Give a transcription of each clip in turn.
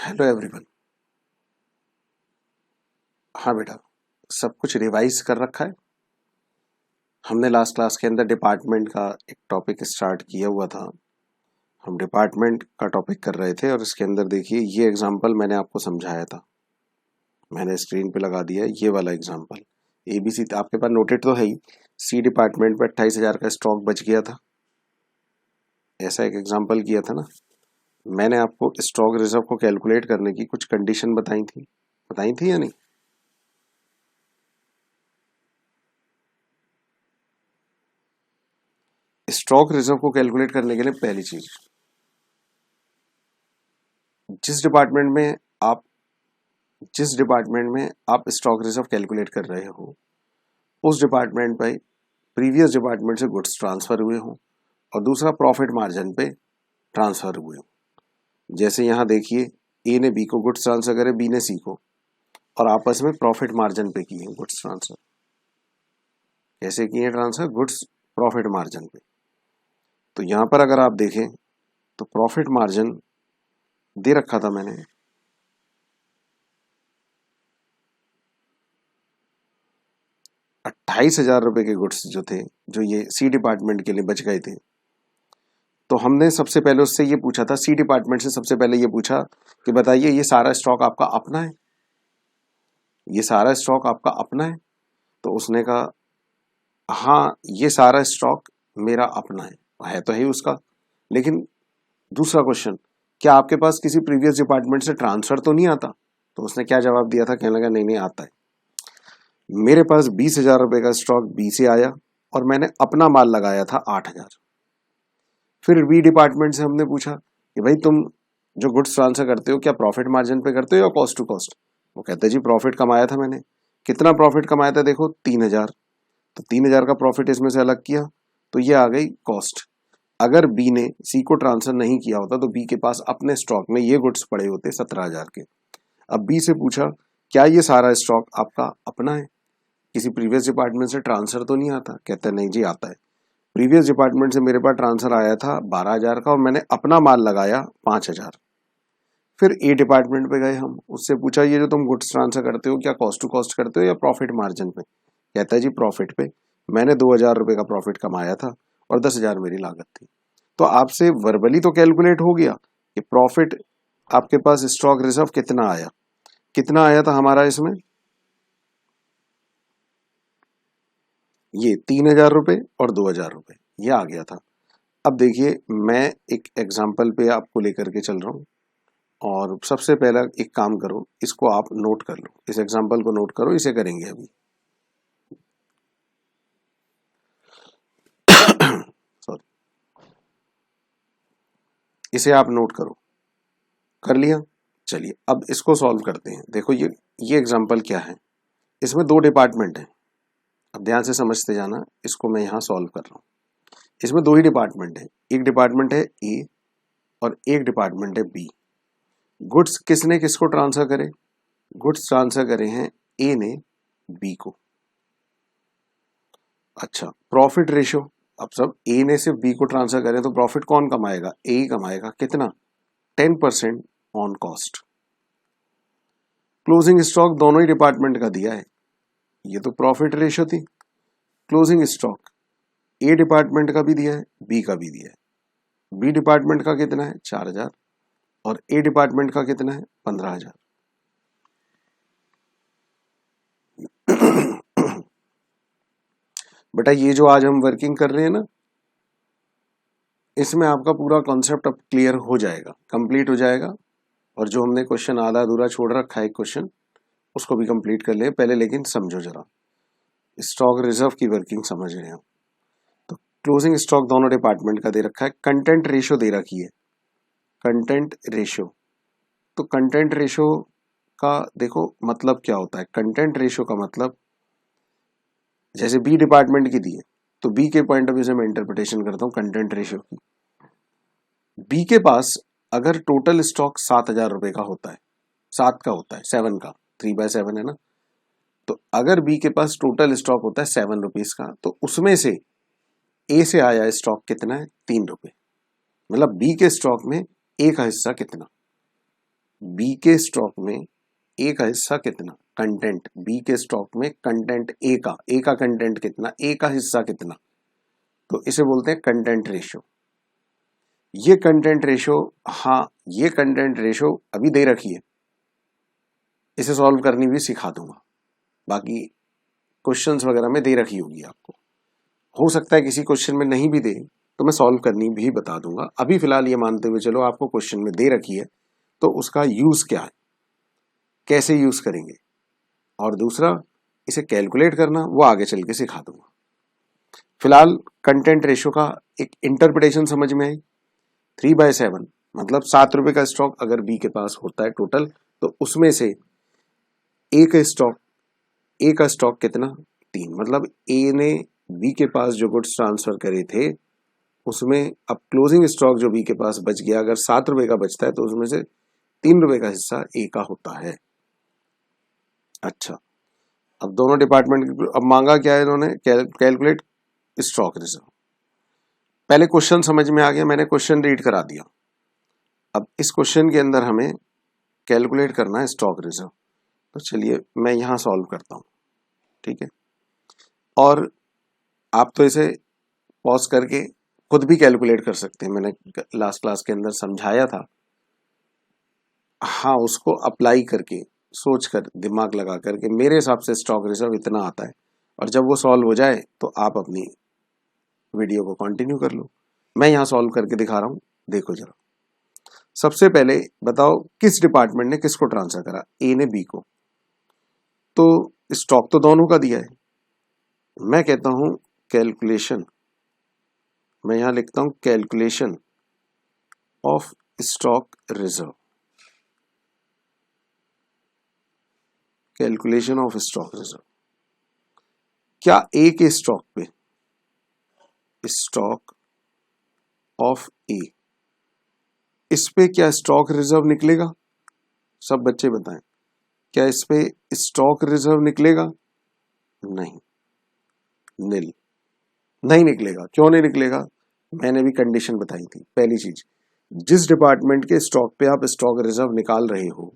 Hello everyone. हाँ बेटा, सब कुछ रिवाइज कर रखा है। हमने लास्ट क्लास के अंदर डिपार्टमेंट का एक टॉपिक स्टार्ट किया हुआ था। हम डिपार्टमेंट का टॉपिक कर रहे थे और इसके अंदर देखिए ये एग्जांपल मैंने आपको समझाया था। मैंने स्क्रीन पे लगा दिया ये वाला एग्जांपल। एबीसी आपके पास नोटेड तो है ही। सी डिपार्टमेंट में 28,000 का स्टॉक बच गया था। ऐसा एक एग्जाम्पल किया था ना। मैंने आपको स्टॉक रिजर्व को कैलकुलेट करने की कुछ कंडीशन बताई थी या नहीं? स्टॉक रिजर्व को कैलकुलेट करने के लिए पहली चीज, जिस डिपार्टमेंट में आप स्टॉक रिजर्व कैलकुलेट कर रहे हो उस डिपार्टमेंट पे प्रीवियस डिपार्टमेंट से गुड्स ट्रांसफर हुए हों और दूसरा प्रॉफिट मार्जिन पे ट्रांसफर हुए हों। जैसे यहाँ देखिए ए ने बी को गुड्स ट्रांसफर करे, बी ने सी को, और आपस में प्रॉफिट मार्जिन पे किए गुड्स ट्रांसफर। कैसे किए ट्रांसफर? गुड्स प्रॉफिट मार्जिन पे। तो यहाँ पर अगर आप देखें तो प्रॉफिट मार्जिन दे रखा था मैंने 28,000 रुपए के गुड्स जो थे, जो ये सी डिपार्टमेंट के लिए बच गए थे। तो हमने सबसे पहले उससे ये पूछा था, सी डिपार्टमेंट से सबसे पहले ये पूछा कि बताइए ये सारा स्टॉक आपका अपना है? ये सारा स्टॉक आपका अपना है? तो उसने कहा हाँ ये सारा स्टॉक मेरा अपना है तो है उसका। लेकिन दूसरा क्वेश्चन, क्या आपके पास किसी प्रीवियस डिपार्टमेंट से ट्रांसफर तो नहीं आता? तो उसने क्या जवाब दिया था? कहने लगा नहीं आता है। मेरे पास 20,000 रुपए का स्टॉक बी से आया और मैंने अपना माल लगाया था 8,000। फिर बी डिपार्टमेंट से हमने पूछा कि भाई तुम जो गुड्स ट्रांसफर करते हो क्या प्रॉफिट मार्जिन पे करते हो या कॉस्ट टू कॉस्ट? वो कहते जी प्रॉफिट कमाया था मैंने। कितना प्रॉफिट कमाया था? देखो 3,000। तो 3,000 का प्रॉफिट इसमें से अलग किया तो ये आ गई कॉस्ट। अगर बी ने सी को ट्रांसफर नहीं किया होता तो बी के पास अपने स्टॉक में ये गुड्स पड़े होते 17,000 के। अब बी से पूछा क्या ये सारा स्टॉक आपका अपना है? किसी प्रीवियस डिपार्टमेंट से ट्रांसफर तो नहीं आता? कहता है नहीं जी आता है। प्रीवियस डिपार्टमेंट से मेरे पास ट्रांसफर आया था 12,000 का और मैंने अपना माल लगाया 5,000। फिर ए डिपार्टमेंट पे गए हम, उससे पूछा ये जो तुम गुड्स ट्रांसफर करते हो क्या कॉस्ट टू कॉस्ट करते हो या प्रॉफिट मार्जिन पे? कहता है जी प्रॉफिट पे। मैंने 2,000 रुपए का प्रॉफिट कमाया था और 10,000 मेरी लागत थी। तो आपसे वर्बली तो कैलकुलेट हो गया कि प्रॉफिट आपके पास स्टॉक रिजर्व कितना आया था हमारा इसमें, ये 3,000 रुपए और 2,000 रुपए ये आ गया था। अब देखिए मैं एक एग्जाम्पल पे आपको लेकर के चल रहा हूँ और सबसे पहला एक काम करो, इसको आप नोट कर लो, इस एग्जाम्पल को नोट करो, इसे करेंगे अभी। सॉरी, इसे आप नोट करो। कर लिया? चलिए अब इसको सॉल्व करते हैं। देखो ये एग्जाम्पल क्या है, इसमें दो डिपार्टमेंट है। अब ध्यान से समझते जाना, इसको मैं यहाँ सॉल्व कर रहा हूँ। इसमें दो ही डिपार्टमेंट है, एक डिपार्टमेंट है ए और एक डिपार्टमेंट है बी। गुड्स किसने किसको ट्रांसफर करे? गुड्स ट्रांसफर करे हैं ए ने बी को। अच्छा, प्रॉफिट रेशियो, अब सब ए ने सिर्फ बी को ट्रांसफर करे तो प्रॉफिट कौन कमाएगा? ए ही कमाएगा। कितना? 10% ऑन कॉस्ट। क्लोजिंग स्टॉक दोनों ही डिपार्टमेंट का दिया है, ये तो प्रॉफिट रेशियो थी। क्लोजिंग स्टॉक ए डिपार्टमेंट का भी दिया है, बी का भी दिया है। बी डिपार्टमेंट का कितना है? 4,000 और ए डिपार्टमेंट का कितना है? 15,000। बेटा ये जो आज हम वर्किंग कर रहे हैं ना, इसमें आपका पूरा कॉन्सेप्ट अब क्लियर हो जाएगा, कंप्लीट हो जाएगा। और जो हमने क्वेश्चन आधा अधूरा छोड़ रखा है क्वेश्चन, उसको भी कंप्लीट कर ले पहले। लेकिन समझो जरा, स्टॉक रिजर्व की वर्किंग समझ रहे हैं। तो क्लोजिंग स्टॉक दोनों डिपार्टमेंट का दे रखा है, कंटेंट रेशियो दे रखी है, कंटेंट रेशियो। तो कंटेंट रेशियो का देखो मतलब क्या होता है। कंटेंट रेशियो का मतलब जैसे बी डिपार्टमेंट की दी है तो बी के पॉइंट ऑफ व्यू से मैं इंटरप्रिटेशन करता हूँ कंटेंट रेशियो की। बी के पास अगर टोटल स्टॉक 7,000 रुपए का होता है, 7 का होता है, 7 का, 3/7 है ना, तो अगर बी के पास टोटल स्टॉक होता है 7 रुपीज का, तो उसमें से ए से आया स्टॉक कितना है? 3 रुपए। मतलब बी के स्टॉक में ए का हिस्सा कितना? बी के स्टॉक में ए का हिस्सा कितना, कंटेंट बी के स्टॉक में कंटेंट ए का कंटेंट कितना, ए का हिस्सा कितना, तो इसे बोलते हैं कंटेंट रेशो। ये कंटेंट रेशो, हाँ ये कंटेंट रेशो अभी दे रखी है, इसे सॉल्व करनी भी सिखा दूंगा, बाकी क्वेश्चंस वगैरह में दे रखी होगी आपको। हो सकता है किसी क्वेश्चन में नहीं भी दे तो मैं सॉल्व करनी भी बता दूंगा। अभी फिलहाल ये मानते हुए चलो आपको क्वेश्चन में दे रखी है तो उसका यूज क्या है, कैसे यूज करेंगे, और दूसरा इसे कैलकुलेट करना वो आगे चल के सिखा दूंगा। फिलहाल कंटेंट रेशो का एक इंटरप्रिटेशन समझ में आई। 3/7 मतलब 7 रुपए का स्टॉक अगर बी के पास होता है टोटल, तो उसमें से ए का स्टॉक कितना, 3, मतलब ए ने बी के पास जो गुड्स ट्रांसफर करे थे उसमें अब क्लोजिंग स्टॉक जो बी के पास बच गया, अगर 7 रुपए का बचता है तो उसमें से 3 रुपए का हिस्सा ए का होता है। अच्छा, अब दोनों डिपार्टमेंट, अब मांगा क्या है इन्होंने, कैलकुलेट स्टॉक रिजर्व। पहले क्वेश्चन समझ में आ गया, मैंने क्वेश्चन रीड करा दिया। अब इस क्वेश्चन के अंदर हमें कैलकुलेट करना है स्टॉक रिजर्व, तो चलिए मैं यहां सॉल्व करता हूं, ठीक है। और आप तो इसे पॉज करके खुद भी कैलकुलेट कर सकते हैं, मैंने लास्ट क्लास के अंदर समझाया था। हाँ, उसको अप्लाई करके सोच कर दिमाग लगा करके मेरे हिसाब से स्टॉक रिजर्व इतना आता है, और जब वो सॉल्व हो जाए तो आप अपनी वीडियो को कंटिन्यू कर लो। मैं यहां सॉल्व करके दिखा रहा हूं, देखो जरा। सबसे पहले बताओ किस डिपार्टमेंट ने किसको ट्रांसफर करा, ए ने बी को, तो स्टॉक तो दोनों का दिया है। मैं कहता हूं कैलकुलेशन, मैं यहां लिखता हूं calculation of stock reserve, calculation of stock reserve. क्या ए के स्टॉक पे, स्टॉक ऑफ ए, इस पे क्या स्टॉक रिजर्व निकलेगा? सब बच्चे बताएं, क्या इस पे स्टॉक रिजर्व निकलेगा? नहीं, नील, नहीं निकलेगा। क्यों नहीं निकलेगा? मैंने भी कंडीशन बताई थी। पहली चीज, जिस डिपार्टमेंट के स्टॉक पे आप स्टॉक रिजर्व निकाल रहे हो,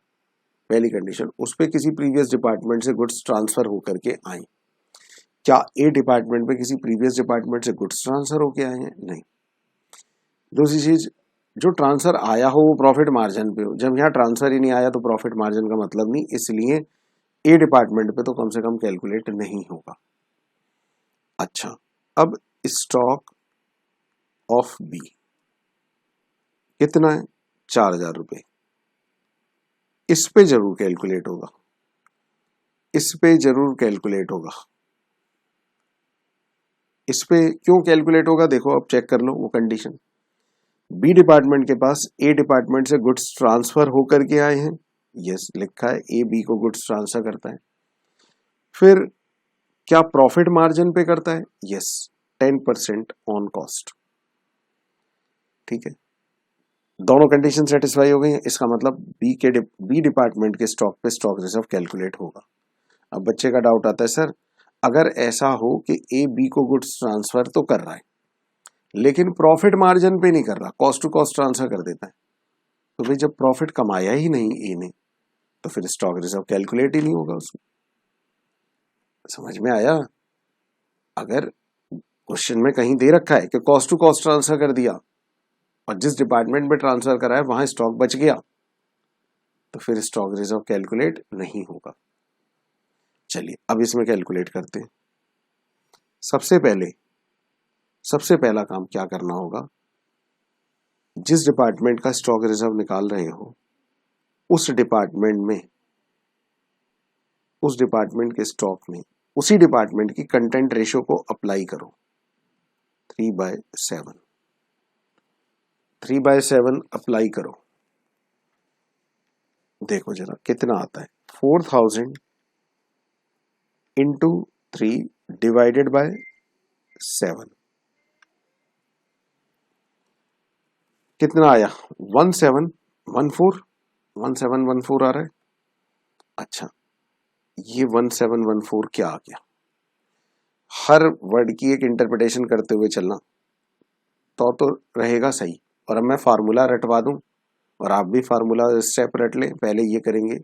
पहली कंडीशन, उस पे किसी प्रीवियस डिपार्टमेंट से गुड्स ट्रांसफर होकर के आए। क्या ए डिपार्टमेंट पे किसी प्रीवियस डिपार्टमेंट से गुड्स ट्रांसफर होके आए हैं? नहीं। दूसरी चीज, जो ट्रांसफर आया हो वो प्रॉफिट मार्जिन पे हो। जब यहाँ ट्रांसफर ही नहीं आया तो प्रॉफिट मार्जिन का मतलब नहीं, इसलिए ए डिपार्टमेंट पे तो कम से कम कैलकुलेट नहीं होगा। अच्छा, अब स्टॉक ऑफ बी कितना है? 4,000 रुपए। इस पे जरूर कैलकुलेट होगा, इस पे जरूर कैलकुलेट होगा। इस पे क्यों कैलकुलेट होगा, देखो अब चेक कर लो वो कंडीशन। बी डिपार्टमेंट के पास ए डिपार्टमेंट से गुड्स ट्रांसफर होकर के आए हैं, यस लिखा है, ए बी को गुड्स ट्रांसफर करता है। फिर क्या प्रॉफिट मार्जिन पे करता है? Yes, 10% on cost. ठीक है, दोनों कंडीशन सेटिस्फाई हो गई हैं, इसका मतलब बी डिपार्टमेंट के स्टॉक पे स्टॉक रिजर्व कैलकुलेट होगा। अब बच्चे का डाउट आता है, सर अगर ऐसा हो कि ए बी को गुड्स ट्रांसफर तो कर रहा है लेकिन प्रॉफिट मार्जिन पे नहीं कर रहा, कॉस्ट टू कॉस्ट ट्रांसफर कर देता है, तो भाई जब प्रॉफिट कमाया ही नहीं ए ने तो फिर स्टॉक रिजर्व कैलकुलेट ही नहीं होगा उसमें। समझ में आया? अगर क्वेश्चन में कहीं दे रखा है कि कॉस्ट टू कॉस्ट ट्रांसफर कर दिया और जिस डिपार्टमेंट में ट्रांसफर करा है वहां स्टॉक बच गया, तो फिर स्टॉक रिजर्व कैलकुलेट नहीं होगा। चलिए अब इसमें कैलकुलेट करते हैं। सबसे पहला काम क्या करना होगा, जिस डिपार्टमेंट का स्टॉक रिजर्व निकाल रहे हो उस डिपार्टमेंट के स्टॉक में उसी डिपार्टमेंट की कंटेंट रेशो को अप्लाई करो। 3/7 अप्लाई करो। देखो जरा कितना आता है, 4,000 इंटू 3 डिवाइडेड बाय 7, कितना आया? 1714 आ रहा है। अच्छा, ये 1714 क्या आ गया? हर वर्ड की एक इंटरप्रिटेशन करते हुए चलना तो रहेगा सही। और अब मैं फार्मूला रटवा दूं और आप भी फार्मूला स्टेप रट लें, पहले ये करेंगे,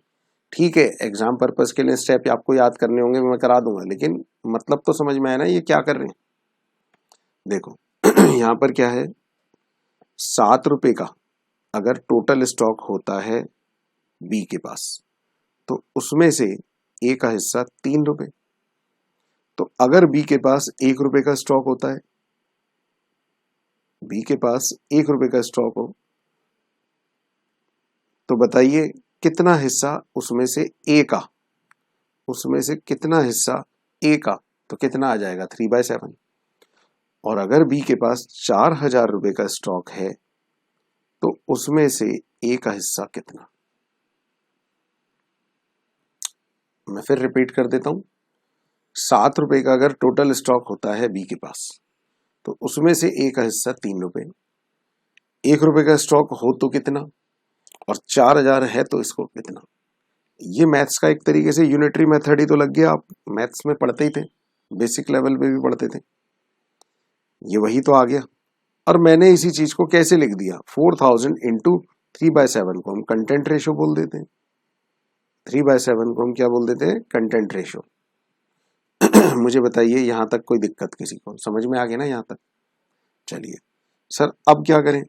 ठीक है एग्जाम पर्पस के लिए स्टेप आपको याद करने होंगे, मैं करा दूंगा, लेकिन मतलब तो समझ में आया ना ये क्या कर रहे हैं। देखो यहाँ पर क्या है, 7 रुपए का अगर टोटल स्टॉक होता है बी के पास, तो उसमें से ए का हिस्सा 3 रुपए। तो अगर बी के पास 1 रुपए का स्टॉक होता है, बी के पास 1 रुपए का स्टॉक हो, तो बताइए कितना हिस्सा उसमें से ए का, उसमें से कितना हिस्सा ए का, तो कितना आ जाएगा 3/7। और अगर बी के पास 4,000 रुपए का स्टॉक है, तो उसमें से ए का हिस्सा कितना। मैं फिर रिपीट कर देता हूं, 7 रुपए का अगर टोटल स्टॉक होता है बी के पास, तो उसमें से ए का हिस्सा 3 रुपए, 1 रुपए का स्टॉक हो तो कितना, और 4,000 है तो इसको कितना। ये मैथ्स का एक तरीके से यूनिटरी मेथड ही तो लग गया, आप मैथ्स में पढ़ते ही थे, बेसिक लेवल पे भी पढ़ते थे, ये वही तो आ गया। और मैंने इसी चीज को कैसे लिख दिया, 4,000 इंटू 3/7 को हम कंटेंट रेशो बोल देते हैं, 3/7 को हम क्या बोल देते हैं, कंटेंट रेशो। मुझे बताइए यहां तक कोई दिक्कत किसी को, समझ में आ गया ना यहां तक। चलिए सर अब क्या करें,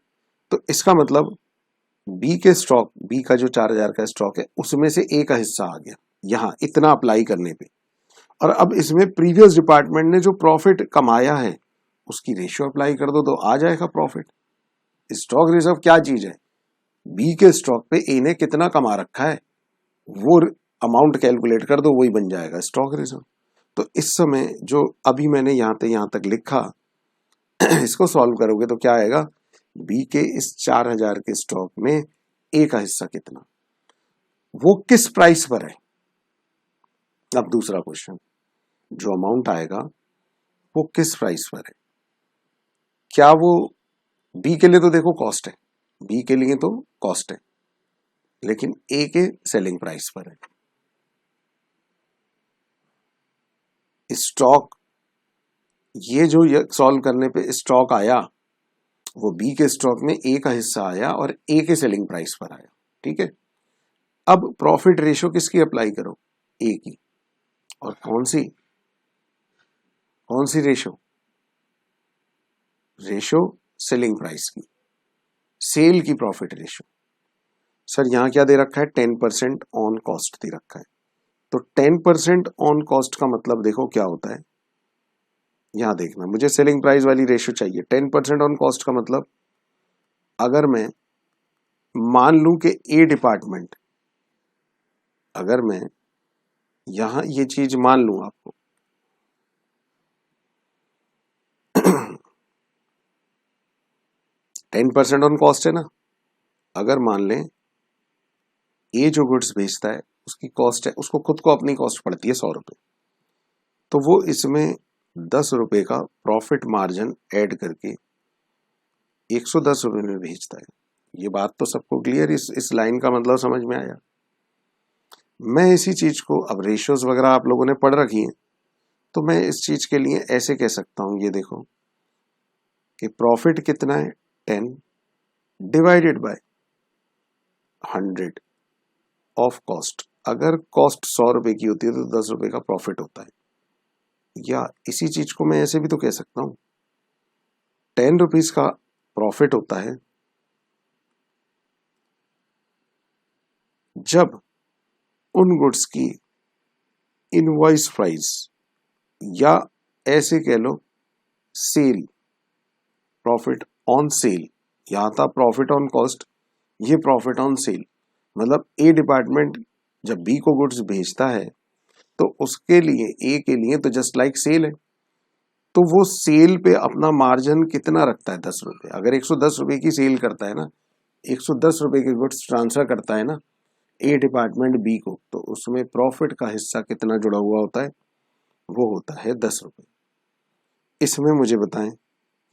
तो इसका मतलब बी के स्टॉक, बी का जो 4,000 का स्टॉक है उसमें से ए का हिस्सा आ गया यहां इतना अप्लाई करने पे। और अब इसमें प्रीवियस डिपार्टमेंट ने जो प्रॉफिट कमाया है उसकी रेशियो अप्लाई कर दो तो आ जाएगा प्रॉफिट। स्टॉक रिजर्व क्या चीज है, बी के स्टॉक पे ए ने कितना कमा रखा है वो अमाउंट कैलकुलेट कर दो, वही बन जाएगा स्टॉक रिजर्व। तो इस समय जो अभी मैंने यहां तक लिखा इसको सॉल्व करोगे तो क्या आएगा, बी के इस 4,000 के स्टॉक में ए का हिस्सा कितना, वो किस प्राइस पर है। अब दूसरा क्वेश्चन, जो अमाउंट आएगा वो किस प्राइस पर है, क्या वो बी के लिए तो देखो कॉस्ट है, बी के लिए तो कॉस्ट है, लेकिन ए के सेलिंग प्राइस पर है। स्टॉक, ये जो सॉल्व करने पे स्टॉक आया वो बी के स्टॉक में ए का हिस्सा आया और ए के सेलिंग प्राइस पर आया, ठीक है। अब प्रॉफिट रेशो किसकी अप्लाई करो, ए की, और कौन सी रेशो, रेशो सेलिंग प्राइस की, सेल की प्रॉफिट रेशो। सर यहां क्या दे रखा है, 10% ऑन कॉस्ट दे रखा है, तो 10% ऑन कॉस्ट का मतलब देखो क्या होता है, यहां देखना, मुझे सेलिंग प्राइस वाली रेशो चाहिए। 10% ऑन कॉस्ट का मतलब, अगर मैं मान लूं कि ए डिपार्टमेंट, अगर मैं यहां ये चीज मान लूं आपको 10% ऑन कॉस्ट है ना, अगर मान लें ए जो गुड्स बेचता है उसकी कॉस्ट है, उसको खुद को अपनी कॉस्ट पड़ती है 100 रुपए, तो वो इसमें 10 रुपए का प्रॉफिट मार्जिन ऐड करके 110 रुपए में बेचता है। ये बात तो सबको क्लियर, इस लाइन का मतलब समझ में आया। मैं इसी चीज को, अब रेशियोज वगैरह आप लोगों ने पढ़ रखी है, तो मैं इस चीज के लिए ऐसे कह सकता हूं, ये देखो कि प्रॉफिट कितना है 10 डिवाइडेड बाय 100 ऑफ कॉस्ट। अगर कॉस्ट 100 रुपए की होती है तो 10 रुपए का प्रॉफिट होता है। या इसी चीज को मैं ऐसे भी तो कह सकता हूं, 10 रुपीज का प्रॉफिट होता है जब उन गुड्स की इनवॉइस प्राइस, या ऐसे कह लो सेल, प्रॉफिट ऑन सेल, यहां था प्रॉफिट ऑन कॉस्ट, ये प्रॉफिट ऑन सेल। मतलब ए डिपार्टमेंट जब बी को गुड्स भेजता है तो उसके लिए, ए के लिए तो जस्ट लाइक सेल है, तो वो सेल पे अपना मार्जिन कितना रखता है, 10 रुपए। अगर 110 रुपए की सेल करता है ना, 110 रुपए के गुड्स ट्रांसफर करता है ना ए डिपार्टमेंट बी को, तो उसमें प्रॉफिट का हिस्सा कितना जुड़ा हुआ होता है, वो होता है 10 रुपए। इसमें मुझे बताएं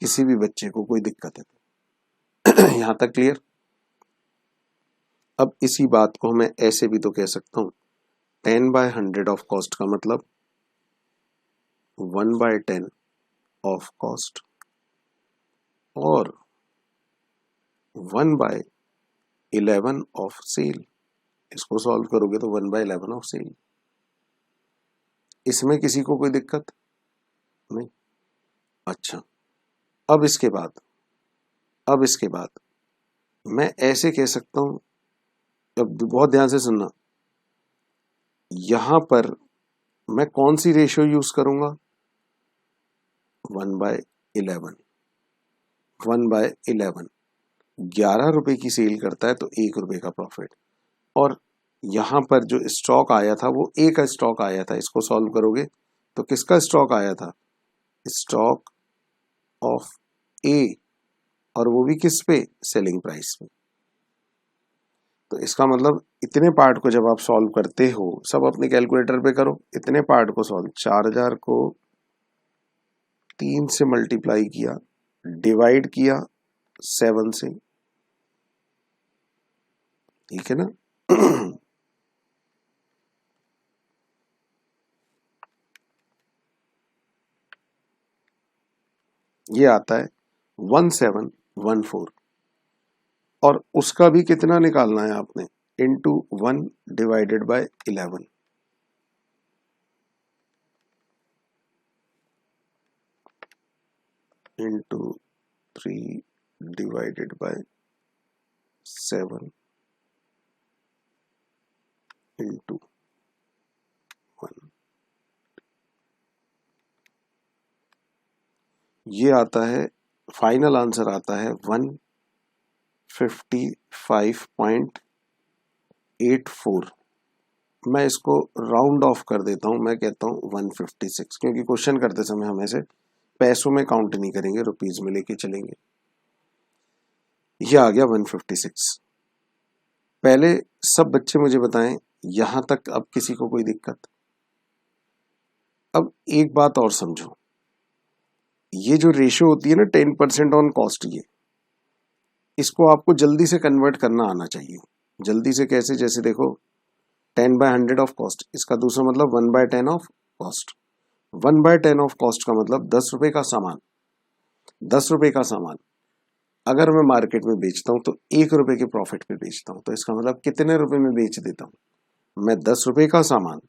किसी भी बच्चे को कोई दिक्कत है तो यहां तक क्लियर। अब इसी बात को मैं ऐसे भी तो कह सकता हूं, 10/100 ऑफ कॉस्ट का मतलब 1/10 ऑफ कॉस्ट, और 1/100 11 ऑफ सेल। इसको सॉल्व करोगे तो 1/11 ऑफ सेल। इसमें किसी को कोई दिक्कत नहीं? अच्छा, अब इसके बाद मैं ऐसे कह सकता हूं, अब बहुत ध्यान से सुनना, यहां पर मैं कौन सी रेशियो यूज करूंगा? 1/11। 1/11 ₹11 की सेल करता है तो ₹1 का प्रॉफिट। और यहां पर जो स्टॉक आया था वो ए का स्टॉक आया था। इसको सॉल्व करोगे तो किसका स्टॉक आया था? स्टॉक ऑफ ए, और वो भी किस पे? सेलिंग प्राइस पे। तो इसका मतलब इतने पार्ट को जब आप सॉल्व करते हो, सब अपने कैलकुलेटर पे करो, इतने पार्ट को सॉल्व, 4000 को 3 से मल्टीप्लाई किया, डिवाइड किया 7 से, ठीक है ना? ये आता है 1714। और उसका भी कितना निकालना है आपने? Into 1/11, into 3/7 into 1। ये आता है, फाइनल आंसर आता है 155.84। मैं इसको राउंड ऑफ कर देता हूं, मैं कहता हूं 156, क्योंकि क्वेश्चन करते समय हम ऐसे पैसों में काउंट नहीं करेंगे, रुपीज में लेके चलेंगे। ये आ गया 156। पहले सब बच्चे मुझे बताएं, यहां तक अब किसी को कोई दिक्कत? अब एक बात और समझो, ये जो रेशियो होती है ना 10% ऑन कॉस्ट, ये इसको आपको जल्दी से कन्वर्ट करना आना चाहिए। जल्दी से कैसे? जैसे देखो 10/100 ऑफ कॉस्ट, इसका दूसरा मतलब 1/10 ऑफ कॉस्ट। 1/10 ऑफ कॉस्ट का मतलब 10 रुपए का सामान। 10 रुपए का सामान अगर मैं मार्केट में बेचता हूं तो 1 रुपए के प्रॉफिट पे बेचता हूं, तो इसका मतलब कितने रुपए में बेच देता हूं मैं? 10 रुपए का सामान।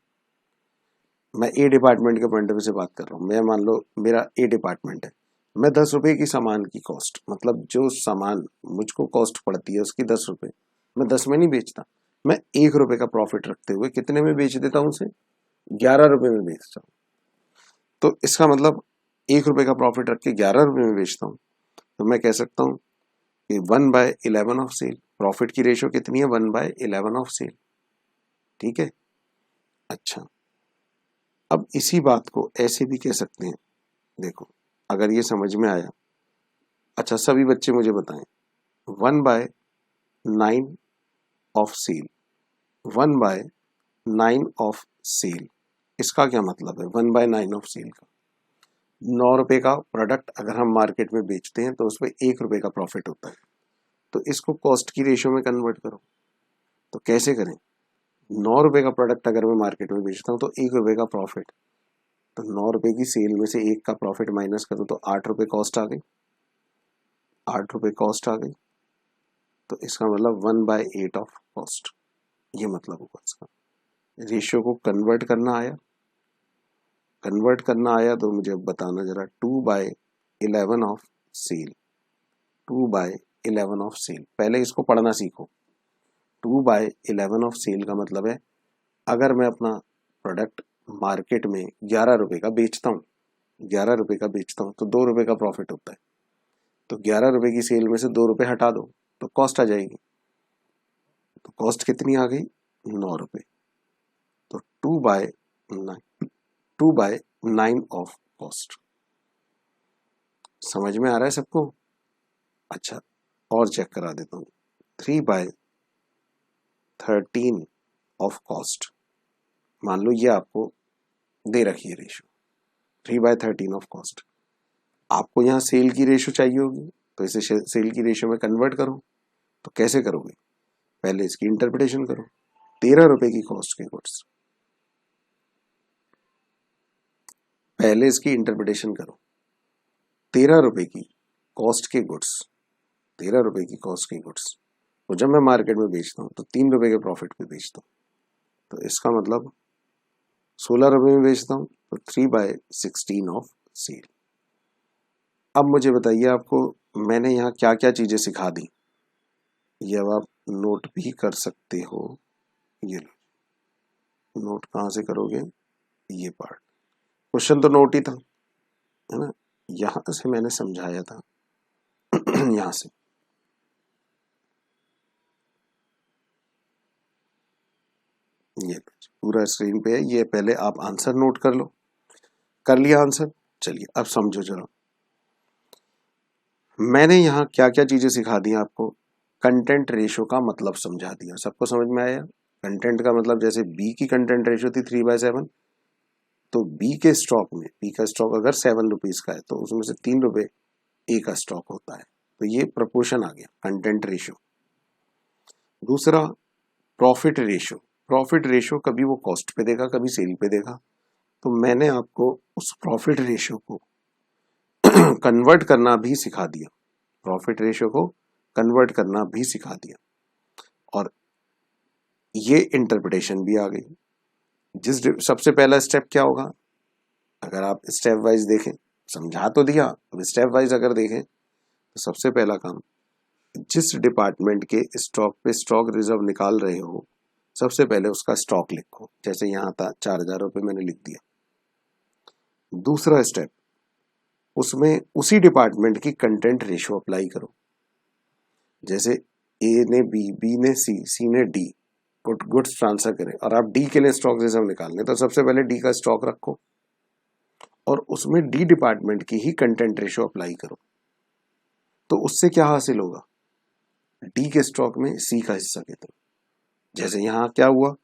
मैं ए डिपार्टमेंट के पॉइंट ऑफ व्यू से बात कर रहा हूं। मैं मान लो मेरा ए डिपार्टमेंट है, मैं 10 रुपए की सामान की कॉस्ट, मतलब जो सामान मुझको कॉस्ट पड़ती है उसकी 10 रुपए, मैं 10 में नहीं बेचता, मैं 1 रुपए का प्रॉफिट रखते हुए कितने में बेच देता हूं उसे? 11 रुपए में बेचता हूं। तो इसका मतलब 1 रुपए का प्रॉफिट रख के 11 रुपए में बेचता हूं, तो मैं कह सकता हूं कि 1/11 ऑफ सेल। प्रॉफिट की रेशियो कितनी है? 1/11 ऑफ सेल। ठीक है। अच्छा, अब इसी बात को ऐसे भी कह सकते हैं, देखो अगर ये समझ में आया। अच्छा, सभी बच्चे मुझे बताएं, 1/9 ऑफ सेल, 1/9 ऑफ सेल, इसका क्या मतलब है? 1/9 ऑफ सेल का 9 रुपए का प्रोडक्ट अगर हम मार्केट में बेचते हैं तो उसमें 1 रुपए का प्रॉफिट होता है। तो इसको कॉस्ट की रेशियो में कन्वर्ट करो। तो कैसे करें? 9 रुपए का प्रोडक्ट अगर मैं मार्केट में बेचता हूँ तो 1 रुपए का प्रॉफिट, तो 9 रुपए की सेल में से 1 का प्रॉफिट माइनस करो तो 8 रुपए कॉस्ट आ गई। 8 रुपए कॉस्ट आ गई, तो इसका मतलब 1/8 ऑफ कॉस्ट, ये मतलब होगा इसका। रेशियो को कन्वर्ट करना आया? कन्वर्ट करना आया तो मुझे अब बताना जरा। 2/11 ऑफ सेल, 2/11 ऑफ सेल, पहले इसको पढ़ना सीखो। 2/11 ऑफ सेल का मतलब है, अगर मैं अपना प्रोडक्ट मार्केट में 11 रुपए का बेचता हूँ, 11 रुपए का बेचता हूँ तो 2 रुपए का प्रॉफिट होता है। तो 11 रुपए की सेल में से 2 रुपए हटा दो तो कॉस्ट आ जाएगी। तो कॉस्ट कितनी आ गई? 9 रुपए। तो 2/9 ऑफ कॉस्ट। समझ में आ रहा है सबको? अच्छा, और चेक करा देता हूँ। 3/13 ऑफ कॉस्ट, मान लो ये आपको दे रखी है रेशियो 3/13 ऑफ कॉस्ट। आपको यहाँ सेल की रेशियो चाहिए होगी, तो इसे सेल की रेशियो में कन्वर्ट करो। तो कैसे करोगे? पहले इसकी इंटरप्रिटेशन करो। 13 रुपए की कॉस्ट के गुड्स, पहले इसकी इंटरप्रिटेशन करो। 13 रुपए की कॉस्ट के गुड्स, 13 रुपए की कॉस्ट के गुड्स तो जब मैं मार्केट में बेचता हूँ तो 3 रुपए के प्रॉफिट पे बेचता हूँ, तो इसका मतलब 16 रुपए में बेचता हूँ, तो 3/16 ऑफ सेल। अब मुझे बताइए आपको मैंने यहाँ क्या क्या चीजें सिखा दी, ये अब आप नोट भी कर सकते हो। ये लो, नोट कहाँ से करोगे, ये पार्ट, क्वेश्चन तो नोट ही था, है ना, यहां से मैंने समझाया था यहां से। ये पूरा स्क्रीन पे है, ये पहले आप आंसर नोट कर लो। कर लिया आंसर, चलिए अब समझो जरा मैंने यहाँ क्या क्या चीजें सिखा दी आपको। कंटेंट रेशो का मतलब समझा दिया, सबको समझ में आया। कंटेंट का मतलब जैसे बी की कंटेंट रेशो थी 3/7, तो बी के स्टॉक में, बी का स्टॉक अगर 7 रुपीज का है तो उसमें से 3 रुपए ए का स्टॉक होता है, तो ये प्रपोर्शन आ गया कंटेंट रेशो। दूसरा प्रॉफिट रेशो, प्रॉफिट रेशो कभी वो कॉस्ट पे देगा कभी सेल पे देगा, तो मैंने आपको उस प्रॉफिट रेशो को कन्वर्ट करना भी सिखा दिया, प्रॉफिट रेशो को कन्वर्ट करना भी सिखा दिया, और ये इंटरप्रिटेशन भी आ गई। सबसे पहला स्टेप क्या होगा, अगर आप स्टेप वाइज देखें, समझा तो दिया, अब स्टेप वाइज अगर देखें तो सबसे पहला काम, जिस डिपार्टमेंट के स्टॉक पे स्टॉक रिजर्व निकाल रहे हो सबसे पहले उसका स्टॉक लिखो, जैसे यहां था 4,000 रुपये मैंने लिख दिया। दूसरा स्टेप, उसमें उसी डिपार्टमेंट की कंटेंट रेशो अप्लाई करो, जैसे ए ने बी ने सी ने डी गुड्स ट्रांसफर करें और आप डी के लिए स्टॉक रिजर्व निकालने, तो सबसे पहले डी का स्टॉक रखो और उसमें डी डिपार्टमेंट की ही कंटेंट रेशो अप्लाई करो, तो उससे क्या हासिल होगा, डी के स्टॉक में सी का हिस्सा कितना, जैसे यहां क्या हुआ,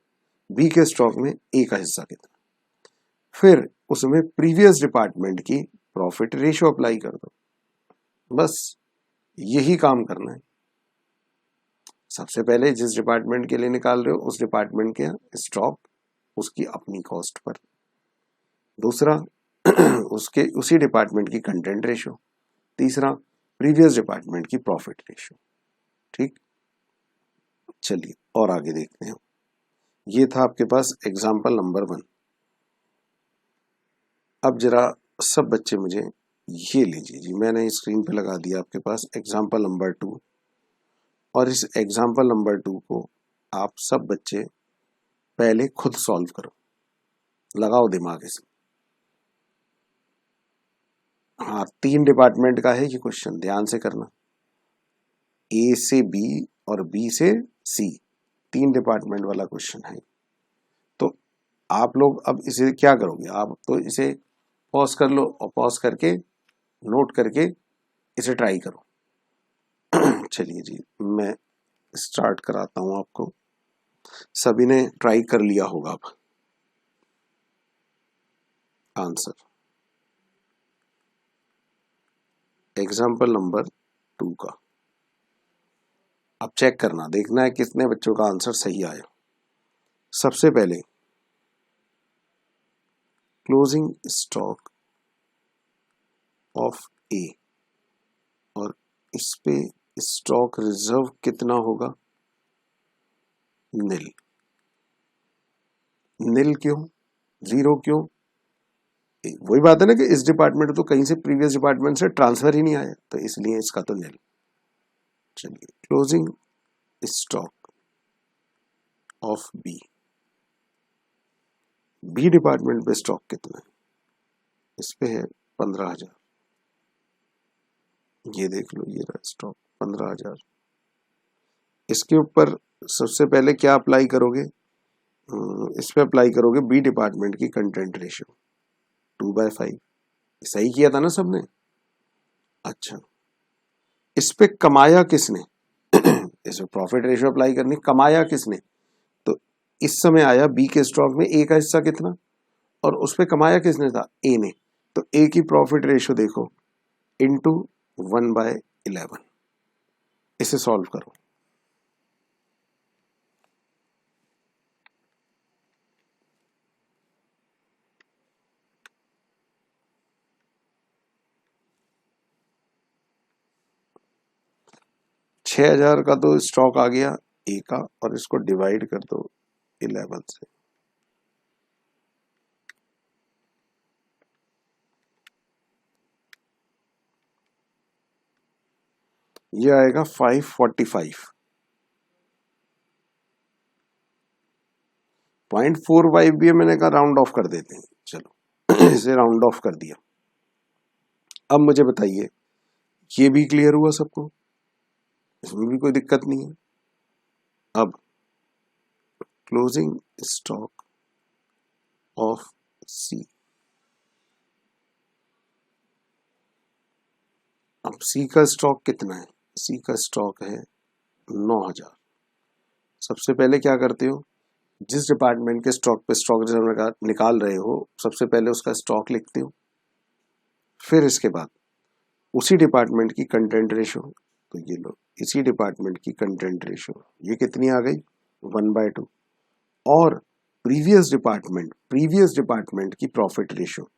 बी के स्टॉक में ए का हिस्सा कितना, फिर उसमें प्रीवियस डिपार्टमेंट की प्रॉफिट रेशो अप्लाई कर दो, बस यही काम करना है। सबसे पहले जिस डिपार्टमेंट के लिए निकाल रहे हो उस डिपार्टमेंट के स्टॉक उसकी अपनी कॉस्ट पर, दूसरा उसके उसी डिपार्टमेंट की कंटेंट रेशो, तीसरा प्रीवियस डिपार्टमेंट की प्रॉफिट रेशो। ठीक, चलिए और आगे देखते हैं। ये था आपके पास एग्जाम्पल नंबर 1। अब जरा सब बच्चे मुझे ये लीजिए जी, मैंने स्क्रीन पे लगा दिया आपके पास एग्जाम्पल नंबर 2, और इस एग्जाम्पल नंबर 2 को आप सब बच्चे पहले खुद सॉल्व करो, लगाओ दिमाग इसमें। हाँ, 3 डिपार्टमेंट का है ये क्वेश्चन, ध्यान से करना, ए से बी और बी से सी, 3 डिपार्टमेंट वाला क्वेश्चन है। तो आप लोग अब इसे क्या करोगे, आप तो इसे पॉज कर लो और पॉज करके नोट करके इसे ट्राई करो। चलिए जी, मैं स्टार्ट कराता हूं आपको, सभी ने ट्राई कर लिया होगा अब आंसर। एग्जाम्पल नंबर 2 का अब चेक करना, देखना है कितने बच्चों का आंसर सही आया। सबसे पहले क्लोजिंग स्टॉक ऑफ ए, और इस पे स्टॉक रिजर्व कितना होगा, नील। नील क्यों, जीरो क्यों, वही बात है ना कि इस डिपार्टमेंट तो कहीं से प्रीवियस डिपार्टमेंट से ट्रांसफर ही नहीं आया, तो इसलिए इसका तो नील। चलिए closing stock of B, B department पे स्टॉक कितना है, इस पे है 15,000, ये देख लो ये रहा स्टॉक 15,000। इसके ऊपर सबसे पहले क्या अप्लाई करोगे, इस पे अप्लाई करोगे बी डिपार्टमेंट की कंटेंट रेशियो 2/5, सही किया था ना सबने। अच्छा, इस पे कमाया किसने इस पे प्रॉफिट रेशियो अप्लाई करनी, कमाया किसने, तो इस समय आया बी के स्टॉक में ए का हिस्सा कितना, और उस पे कमाया किसने था, ए ने, तो ए की प्रॉफिट रेशियो देखो इंटू 1/11, इसे सॉल्व करो। 6,000 का तो स्टॉक आ गया ए का, और इसको डिवाइड कर दो 11 से। ये आएगा 545। 0.45 भी है, मैंने कहा राउंड ऑफ कर देते हैं, चलो इसे राउंड ऑफ कर दिया। अब मुझे बताइए, ये भी क्लियर हुआ सबको, इसमें भी कोई दिक्कत नहीं है। अब क्लोजिंग स्टॉक ऑफ सी, अब सी का स्टॉक कितना है? सी का स्टॉक है 9,000। सबसे पहले क्या करते हो, जिस डिपार्टमेंट के स्टॉक पे स्टॉक रिजर्व निकाल रहे हो, सबसे पहले उसका स्टॉक लिखते हो। फिर इसके बाद उसी डिपार्टमेंट की कंटेंट रेशो, तो ये लो, इसी डिपार्टमेंट की कंटेंट रेशो ये कितनी आ गई? 1/2। और प्रीवियस डिपार्टमेंट की प्रॉफिट रेशो,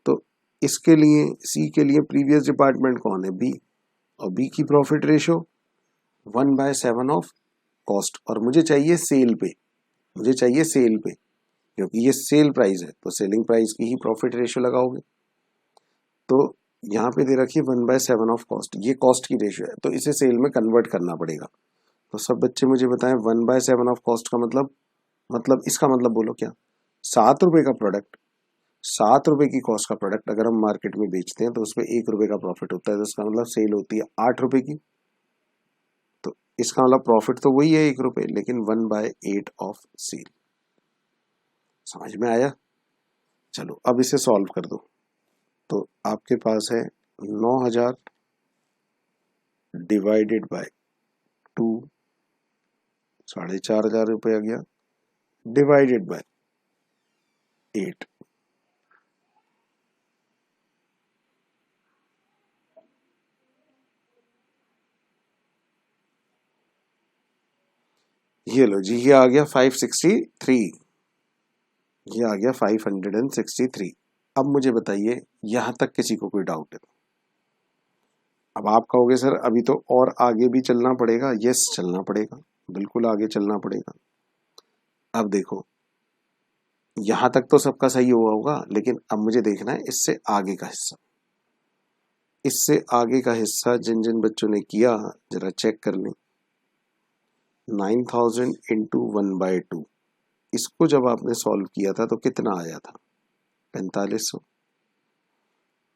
तो इसके लिए सी के लिए प्रीवियस डिपार्टमेंट कौन है? बी, और बी की प्रॉफिट रेशो 1/7 ऑफ कॉस्ट। और मुझे चाहिए सेल पे, क्योंकि ये सेल प्राइस है तो सेलिंग प्राइस की ही प्रॉफिट रेशो लगाओगे। तो यहाँ पे दे रखी है 1/7 ऑफ कॉस्ट, ये कॉस्ट की रेशो है, तो इसे सेल में कन्वर्ट करना पड़ेगा। तो सब बच्चे मुझे बताएं 1/7 ऑफ कॉस्ट का मतलब इसका मतलब बोलो क्या? 7 रुपए का प्रोडक्ट, 7 रुपए की कॉस्ट का प्रोडक्ट अगर हम मार्केट में बेचते हैं तो उसमें 1 रुपए का प्रॉफिट होता है, तो इसका मतलब सेल होती है 8 रुपए की। तो इसका मतलब प्रॉफिट तो वही है 1 रुपए, लेकिन 1/8 ऑफ सेल। समझ में आया? चलो अब इसे सॉल्व कर दो। तो आपके पास है 9,000 डिवाइडेड बाय 2, 4,500 रुपये आ गया, डिवाइडेड बाय 8। ये लो जी, ये आ गया 563, ये आ गया 563। अब मुझे बताइए, यहां तक किसी को कोई डाउट है? अब आप कहोगे सर अभी तो और आगे भी चलना पड़ेगा। यस, चलना पड़ेगा, बिल्कुल आगे चलना पड़ेगा। अब देखो, यहां तक तो सबका सही हुआ होगा, लेकिन अब मुझे देखना है इससे आगे का हिस्सा। इससे आगे का हिस्सा जिन जिन बच्चों ने किया जरा चेक कर लें। 9,000 इंटू 1/2, इसको जब आपने सॉल्व किया था तो कितना आया था? 4500।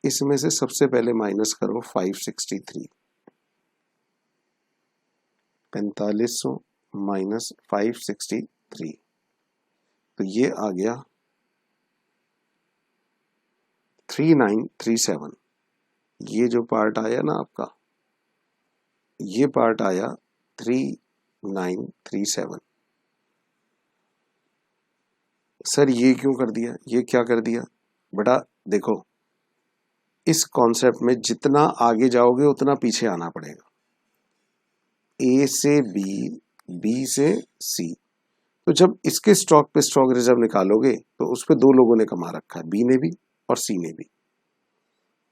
इसमें से सबसे पहले माइनस करो 563। 4500 माइनस 563, तो ये आ गया 3937। ये जो पार्ट आया ना आपका, ये पार्ट आया 3937। सर ये क्यों कर दिया, ये क्या कर दिया? बेटा देखो, इस कॉन्सेप्ट में जितना आगे जाओगे उतना पीछे आना पड़ेगा। ए से बी, बी से सी, तो जब इसके स्टॉक पे स्टॉक रिजर्व निकालोगे तो उस पे दो लोगों ने कमा रखा है, बी ने भी और सी ने भी।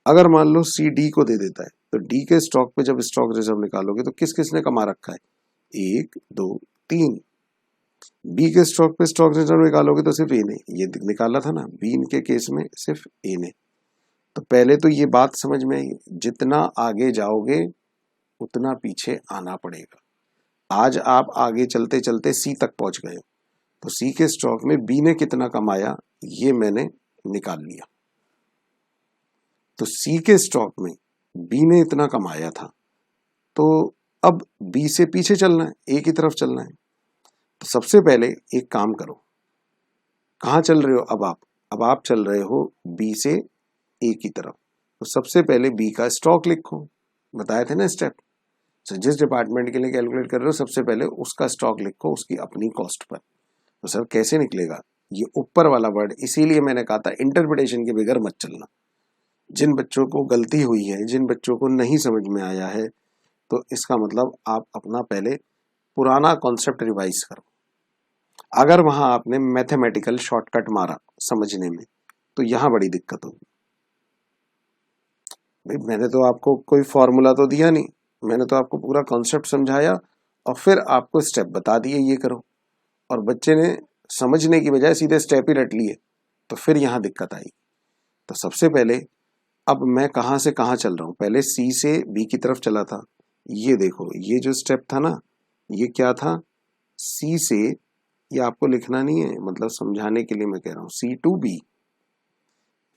अगर मान लो सी डी को दे देता है तो डी के स्टॉक पे जब स्टॉक रिजर्व निकालोगे तो किस किस ने कमा रखा है? 1 2 3। बी के स्टॉक पे स्टॉक रिजर्व निकालोगे तो सिर्फ ए ने, ये निकाला था ना, बी के केस में सिर्फ ए ने। तो पहले तो ये बात समझ में आई, जितना आगे जाओगे उतना पीछे आना पड़ेगा। आज आप आगे चलते चलते सी तक पहुंच गए, तो सी के स्टॉक में बी ने कितना कमाया ये मैंने निकाल लिया। तो सी के स्टॉक में बी ने इतना कमाया था, तो अब बी से पीछे चलना है, ए की तरफ चलना है। तो सबसे पहले एक काम करो, कहाँ चल रहे हो अब आप चल रहे हो बी से ए की तरफ। तो सबसे पहले बी का स्टॉक लिखो, बताए थे ना स्टेप। तो जिस डिपार्टमेंट के लिए कैलकुलेट कर रहे हो सबसे पहले उसका स्टॉक लिखो उसकी अपनी कॉस्ट पर। तो सर कैसे निकलेगा? ये ऊपर वाला वर्ड, इसीलिए मैंने कहा था इंटरप्रिटेशन के बगैर मत चलना। जिन बच्चों को गलती हुई है, जिन बच्चों को नहीं समझ में आया है, तो इसका मतलब आप अपना पहले पुराना कॉन्सेप्ट रिवाइज करो। अगर वहां आपने मैथमेटिकल शॉर्टकट मारा समझने में तो यहां बड़ी दिक्कत होगी। भाई मैंने तो आपको कोई फॉर्मूला तो दिया नहीं, मैंने तो आपको पूरा कॉन्सेप्ट समझाया और फिर आपको स्टेप बता दिए ये करो, और बच्चे ने समझने की बजाय सीधे स्टेप ही रट लिए, तो फिर यहाँ दिक्कत आई। तो सबसे पहले अब मैं कहाँ से कहाँ चल रहा हूँ, पहले सी से बी की तरफ चला था। ये देखो, ये जो स्टेप था ना, ये क्या था, सी से, ये आपको लिखना नहीं है, मतलब समझाने के लिए मैं कह रहा हूँ, सी टू बी।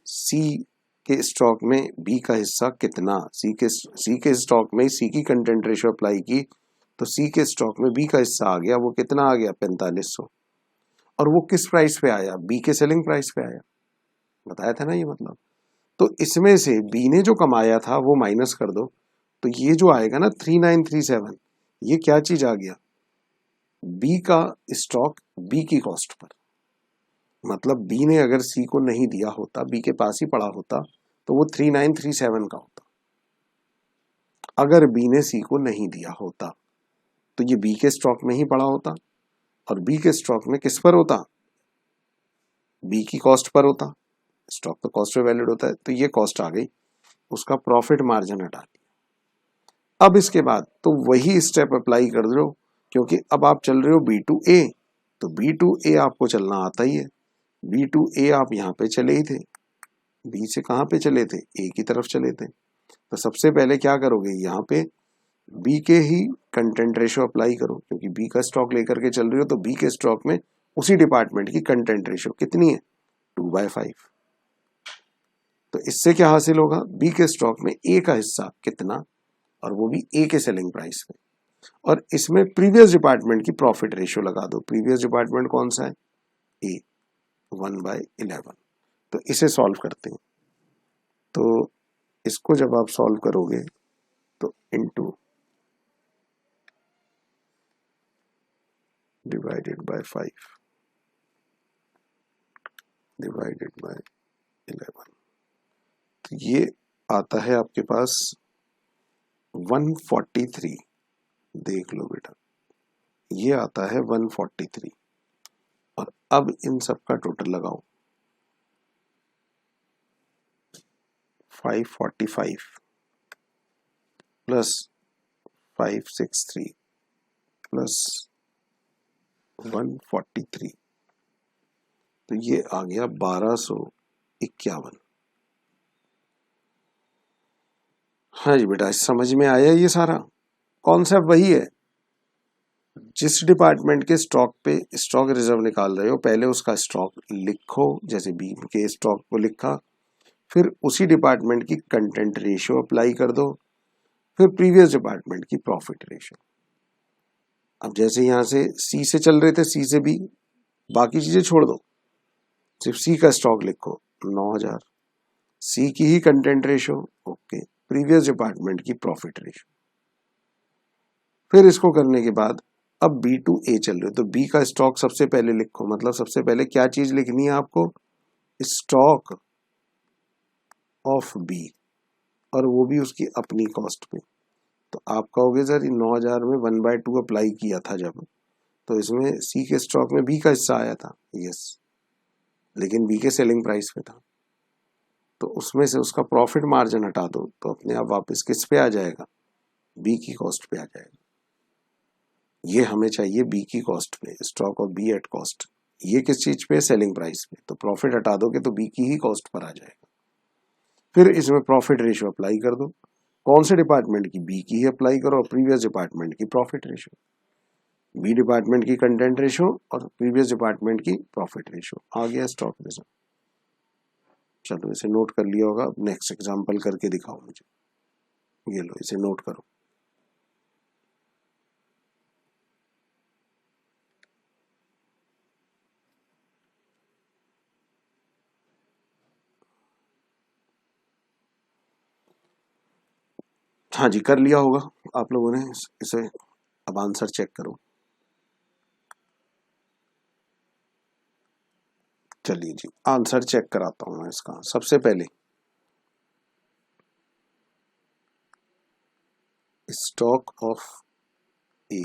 सी के स्टॉक में बी का हिस्सा कितना, सी के स्टॉक में सी की कंटेंट रेशो अप्लाई की, तो सी के स्टॉक में बी का हिस्सा आ गया, वो कितना आ गया, 4500। और वो किस प्राइस पे आया, बी के सेलिंग प्राइस पे आया, बताया था ना ये मतलब। तो इसमें से बी ने जो कमाया था वो माइनस कर दो, तो ये जो आएगा ना 3937, ये क्या चीज आ गया, बी का स्टॉक बी की कॉस्ट पर। मतलब बी ने अगर सी को नहीं दिया होता, बी के पास ही पड़ा होता, तो वो 3937 का होता। अगर बी ने सी को नहीं दिया होता तो ये बी के स्टॉक में ही पड़ा होता, और बी के स्टॉक में किस पर होता, बी की कॉस्ट पर होता। स्टॉक तो कॉस्ट पे वैलिड होता है, तो ये कॉस्ट आ गई, उसका प्रॉफिट मार्जिन हटा दिया। अब इसके बाद तो वही स्टेप अप्लाई कर दो, क्योंकि अब आप चल रहे हो बी टू ए, तो बी टू ए आपको चलना आता ही है। बी टू ए आप यहाँ पे चले ही थे, बी से कहाँ पे चले थे, ए की तरफ चले थे। तो सबसे पहले क्या करोगे, यहाँ पे बी के ही कंटेंट रेशो अप्लाई करो, क्योंकि बी का स्टॉक लेकर के चल रही हो, तो बी के स्टॉक में उसी डिपार्टमेंट की कंटेंट रेशो कितनी है, 2/5। तो इससे क्या हासिल होगा, बी के स्टॉक में ए का हिस्सा कितना, और वो भी ए के सेलिंग प्राइस में। और इसमें प्रीवियस डिपार्टमेंट की प्रॉफिट रेशियो लगा दो। प्रीवियस डिपार्टमेंट कौन सा है, ए, 1/11। तो इसे सॉल्व करते हैं। तो इसको जब आप सॉल्व करोगे तो into divided by 5 divided by 11, तो ये आता है आपके पास 143। देख लो बेटा, ये आता है 143। और अब इन सब का टोटल लगाओ, 545 प्लस 563 प्लस 143, तो ये आ गया 1251। हाँ जी बेटा, समझ में आया ये सारा कॉन्सेप्ट वही है। जिस डिपार्टमेंट के स्टॉक पे स्टॉक रिजर्व निकाल रहे हो, पहले उसका स्टॉक लिखो, जैसे बी के स्टॉक को लिखा, फिर उसी डिपार्टमेंट की कंटेंट रेशियो अप्लाई कर दो, फिर प्रीवियस डिपार्टमेंट की प्रॉफिट रेशियो। अब जैसे यहां से सी से चल रहे थे, सी से बी, बाकी चीजें छोड़ दो, सिर्फ सी का स्टॉक लिखो 9000, सी की ही content ratio, okay, previous department की प्रॉफिट रेशियो। फिर इसको करने के बाद अब बी टू ए चल रहे हो, तो बी का स्टॉक सबसे पहले लिखो। मतलब सबसे पहले क्या चीज लिखनी है आपको, स्टॉक ऑफ बी, और वो भी उसकी अपनी कॉस्ट पे। तो आप कहोगे सर 9000 में 1/2 अप्लाई किया था जब, तो इसमें सी के स्टॉक में बी का हिस्सा आया था, यस, लेकिन बी के सेलिंग प्राइस पे था, तो उसमें से उसका प्रॉफिट मार्जिन हटा दो, तो अपने आप वापस किस पे आ जाएगा, बी की कॉस्ट पे आ जाएगा। ये हमें चाहिए बी की कॉस्ट पे, stock of B at cost. ये किस चीज पे, सेलिंग प्राइस पे, तो प्रॉफिट हटा दोगे तो बी की ही कॉस्ट पर आ जाएगा। फिर इसमें प्रॉफिट रेशियो अप्लाई कर दो, कौन से डिपार्टमेंट की, बी की ही अप्लाई करो, और प्रीवियस डिपार्टमेंट की प्रॉफिट रेशियो, बी डिपार्टमेंट की कंटेंट रेशियो और प्रीवियस डिपार्टमेंट की प्रॉफिट रेशियो, आ गया स्टॉक रिजर्व। चलो इसे नोट कर लिया होगा, नेक्स्ट एग्जांपल करके दिखाओ मुझे, ये लो इसे नोट करो। हाँ जी, कर लिया होगा आप लोगों ने इसे। अब आंसर चेक करो। चलिए जी, आंसर चेक कराता हूं मैं इसका। सबसे पहले स्टॉक ऑफ ए,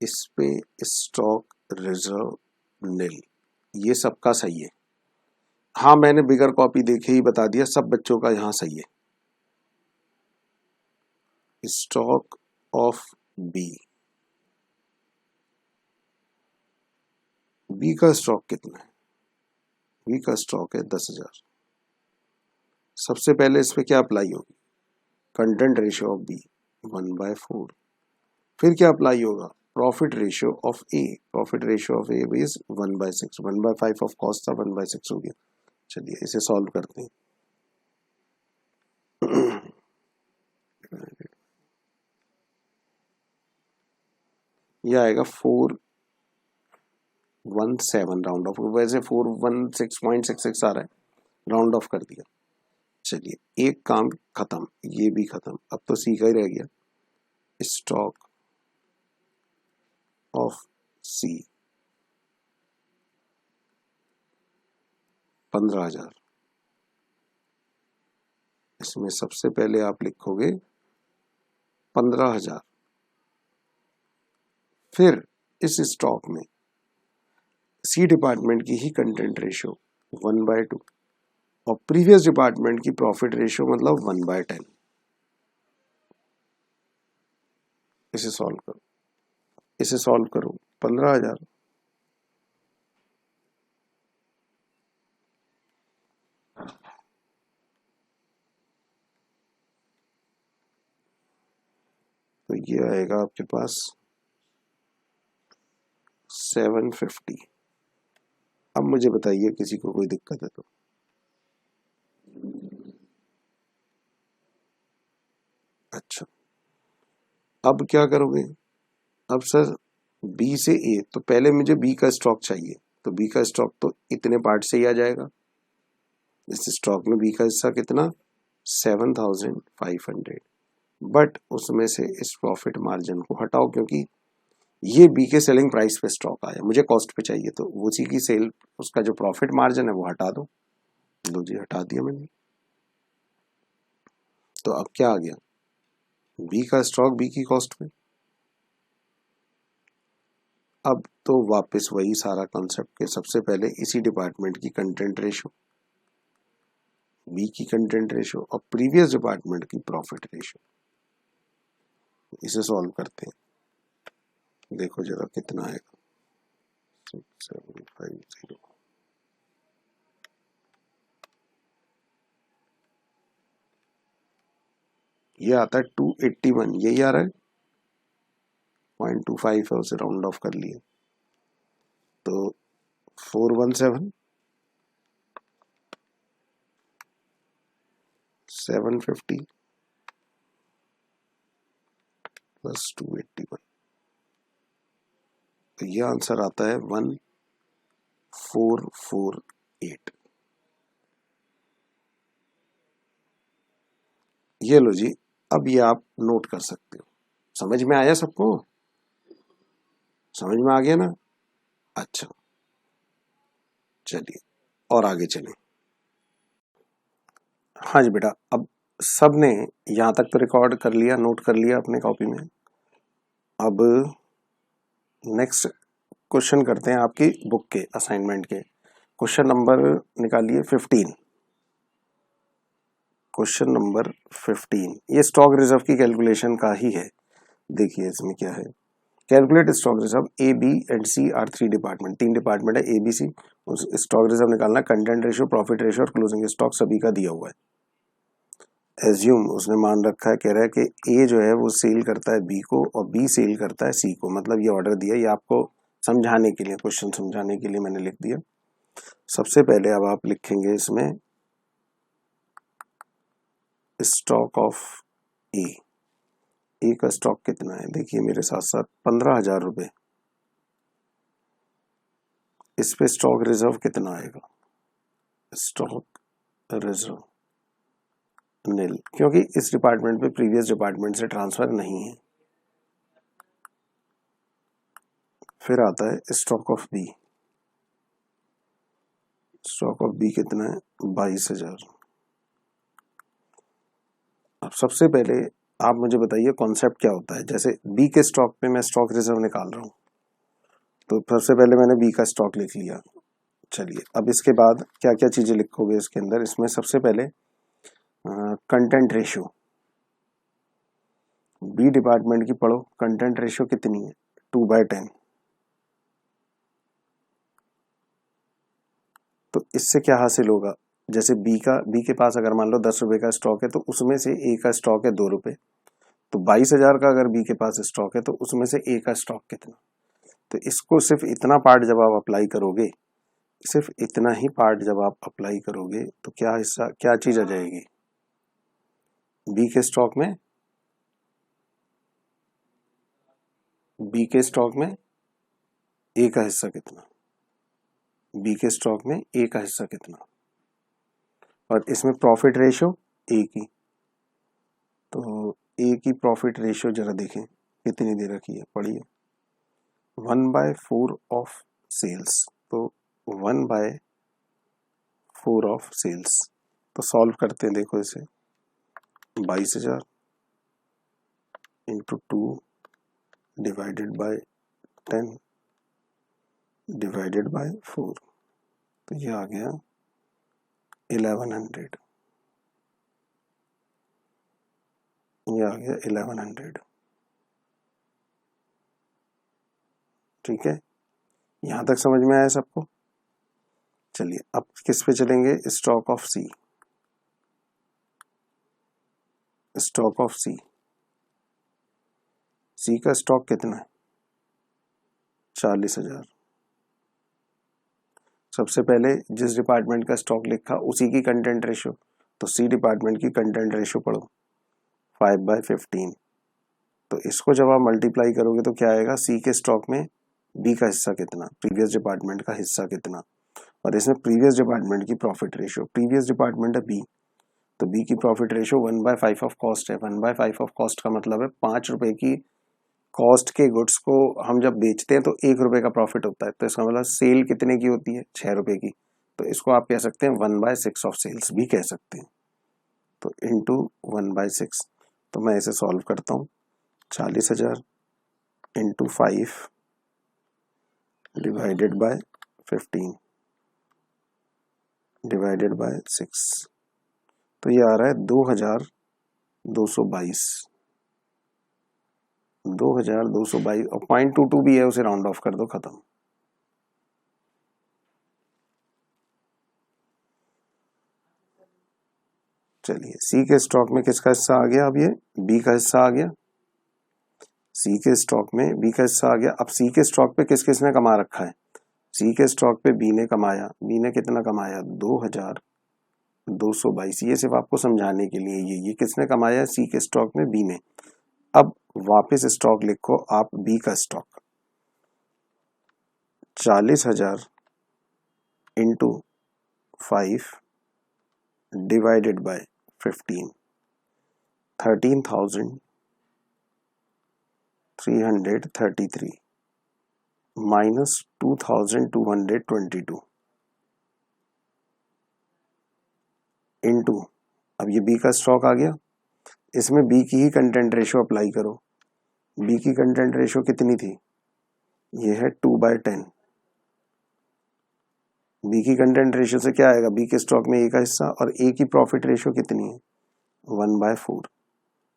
इस पे स्टॉक रिजर्व नील, ये सबका सही है। हाँ, मैंने बिगर कॉपी देखे ही बता दिया, सब बच्चों का यहाँ सही है। स्टॉक ऑफ बी, बी का स्टॉक कितना है? बी का स्टॉक है 10,000। सबसे पहले इस पे क्या अप्लाई होगी? Content ratio of B 1/4। फिर क्या अप्लाई होगा? Profit ratio of A, profit ratio of A is 1/6, 1/5 of cost था, 1/6 हो गया। चलिए इसे सॉल्व करते हैं। यह आएगा 417 राउंड ऑफ, वैसे 416.66 आ रहा है, राउंड ऑफ कर दिया। चलिए एक काम खत्म, ये भी खत्म, अब तो सी का ही रह गया। स्टॉक ऑफ सी 15,000। इसमें सबसे पहले आप लिखोगे 15,000। फिर इस स्टॉक में सी डिपार्टमेंट की ही कंटेंट रेशियो 1/2 और प्रीवियस डिपार्टमेंट की प्रॉफिट रेशियो मतलब 1/10। इसे सॉल्व करो, इसे सॉल्व करो। 15,000 तो ये आएगा आपके पास 750। अब मुझे बताइए किसी को कोई दिक्कत है तो? अच्छा, अब क्या करोगे? अब सर बी से ए, तो पहले मुझे बी का स्टॉक चाहिए, तो बी का स्टॉक तो इतने पार्ट से ही आ जाएगा। इस स्टॉक में बी का हिस्सा कितना? 7,500। बट उसमें से इस प्रॉफिट मार्जिन को हटाओ, क्योंकि ये बी के सेलिंग प्राइस पे स्टॉक आया, मुझे कॉस्ट पे चाहिए, तो उसी की सेल, उसका जो प्रॉफिट मार्जिन है वो हटा दो। लो जी, हटा दिया मैंने। तो अब क्या आ गया? बी का स्टॉक बी की कॉस्ट पे। अब तो वापस वही सारा कॉन्सेप्ट के सबसे पहले इसी डिपार्टमेंट की कंटेंट रेशियो, बी की कंटेंट रेशियो और प्रीवियस डिपार्टमेंट की प्रॉफिट रेशियो, इसे सॉल्व करते हैं। देखो जरा कितना आएगा। 6750, ये आता है 281, यही आ रहा है। 0.25 है, उसे राउंड ऑफ कर लिए तो 417 750 प्लस 281, तो ये आंसर आता है 1448। ये लो जी, अब ये आप नोट कर सकते हो। समझ में आया सबको? समझ में आ गया ना? अच्छा, चलिए और आगे चलें। हाँ जी बेटा, अब सब ने यहाँ तक तो रिकॉर्ड कर लिया, नोट कर लिया अपने कॉपी में। अब नेक्स्ट क्वेश्चन करते हैं आपकी बुक के असाइनमेंट के। क्वेश्चन नंबर निकालिए 15। क्वेश्चन नंबर 15 ये स्टॉक रिजर्व की कैलकुलेशन का ही है। देखिए इसमें क्या है। Calculate stock reserve, A B and C are 3 department, 3 department है ए बी सी। उस स्टॉक रिजर्व निकालना, कंटेंट रेशियो, प्रॉफिट रेशियो और क्लोजिंग स्टॉक सभी का दिया हुआ है। एज्यूम उसने मान रखा है, कह रहा है कि ए जो है वो सेल करता है बी को और बी सेल करता है सी को, मतलब ये ऑर्डर दिया, ये आपको समझाने के लिए, क्वेश्चन समझाने के लिए मैंने लिख दिया। सबसे पहले अब आप लिखेंगे इसमें स्टॉक ऑफ ए। ए का स्टॉक कितना है? देखिए मेरे साथ साथ 15,000 रुपये। इस पे स्टॉक रिजर्व कितना आएगा? स्टॉक रिजर्व नील, क्योंकि इस डिपार्टमेंट पे प्रीवियस डिपार्टमेंट से ट्रांसफर नहीं है। फिर आता है stock of B. Stock of B कितना है? 22,000। अब सबसे पहले आप मुझे बताइए कॉन्सेप्ट क्या होता है। जैसे बी के स्टॉक पे मैं स्टॉक रिजर्व निकाल रहा हूँ, तो सबसे पहले मैंने बी का स्टॉक लिख लिया। चलिए अब इसके बाद क्या क्या चीजें लिखोगे इसके अंदर? इसमें सबसे पहले कंटेंट रेशियो, बी डिपार्टमेंट की पढ़ो, कंटेंट रेशियो कितनी है 2/10। तो इससे क्या हासिल होगा, जैसे बी के पास अगर मान लो 10 रुपए का स्टॉक है तो उसमें से ए का स्टॉक है 2 रुपए, तो 22,000 का अगर बी के पास स्टॉक है तो उसमें से ए का स्टॉक कितना। तो इसको सिर्फ इतना पार्ट जब आप अप्लाई करोगे, सिर्फ इतना ही पार्ट जब आप अप्लाई करोगे तो क्या हिस्सा, क्या चीज आ जाएगी, बी के स्टॉक में, बी के स्टॉक में ए का हिस्सा कितना, बी के स्टॉक में ए का हिस्सा कितना, और इसमें प्रॉफिट रेशियो ए की, तो ए की प्रॉफिट रेशियो जरा देखें कितनी दे रखी है, पढ़िए 1/4 ऑफ सेल्स, तो 1/4 ऑफ सेल्स। तो सॉल्व करते हैं, देखो इसे 22,000 into 2 divided by 10 divided by 4, तो ये आ गया 1100, ये आ गया 1100। ठीक है, यहां तक समझ में आया सबको। चलिए अब किस पे चलेंगे, stock of C, stock of C, C का स्टॉक कितना है 40,000। सबसे पहले जिस डिपार्टमेंट का स्टॉक लिखा उसी की कंटेंट रेशियो, तो सी डिपार्टमेंट की कंटेंट रेशियो पढ़ो 5/15। तो इसको जब आप मल्टीप्लाई करोगे तो क्या आएगा, सी के स्टॉक में बी का हिस्सा कितना, प्रीवियस डिपार्टमेंट का हिस्सा कितना, और इसमें प्रीवियस डिपार्टमेंट की प्रॉफिट रेशियो, प्रीवियस डिपार्टमेंट है बी, तो बी की प्रॉफिट रेशियो 1/5 ऑफ कॉस्ट है। 1/5 ऑफ कॉस्ट का मतलब है 5 रुपए की कॉस्ट के गुड्स को हम जब बेचते हैं तो 1 रुपए का प्रॉफिट होता है, तो इसका मतलब सेल कितने की होती है 6 रुपए की, तो इसको आप कह सकते हैं 1/6 ऑफ सेल्स भी कह सकते हैं, तो इंटू 1/6। तो मैं इसे सॉल्व करता हूँ, 40,000 into 5 divided by 15 divided by 6, तो ये आ रहा है 2,222, 2,222, और 0.22 भी है, उसे राउंड ऑफ कर दो, खत्म। चलिए सी के स्टॉक में किसका हिस्सा आ गया, अब ये बी का हिस्सा आ गया, सी के स्टॉक में बी का हिस्सा आ गया। अब सी के स्टॉक पे किस किसने कमा रखा है, सी के स्टॉक पे बी ने कमाया, बी ने कितना कमाया 2,222, ये सिर्फ आपको समझाने के लिए, ये किसने कमाया सी के स्टॉक में, बी ने। अब वापस स्टॉक लिखो आप, बी का stock 40,000 into 5 divided by 15, 13,333 minus 2,222 into, अब ये बी का स्टॉक आ गया, इसमें बी की ही कंटेंट रेशियो अप्लाई करो, बी की कंटेंट रेशियो कितनी थी, ये है 2/10, बी की कंटेंट रेशियो से क्या आएगा, बी के स्टॉक में ए का हिस्सा, और ए की प्रॉफिट रेशियो कितनी है 1/4,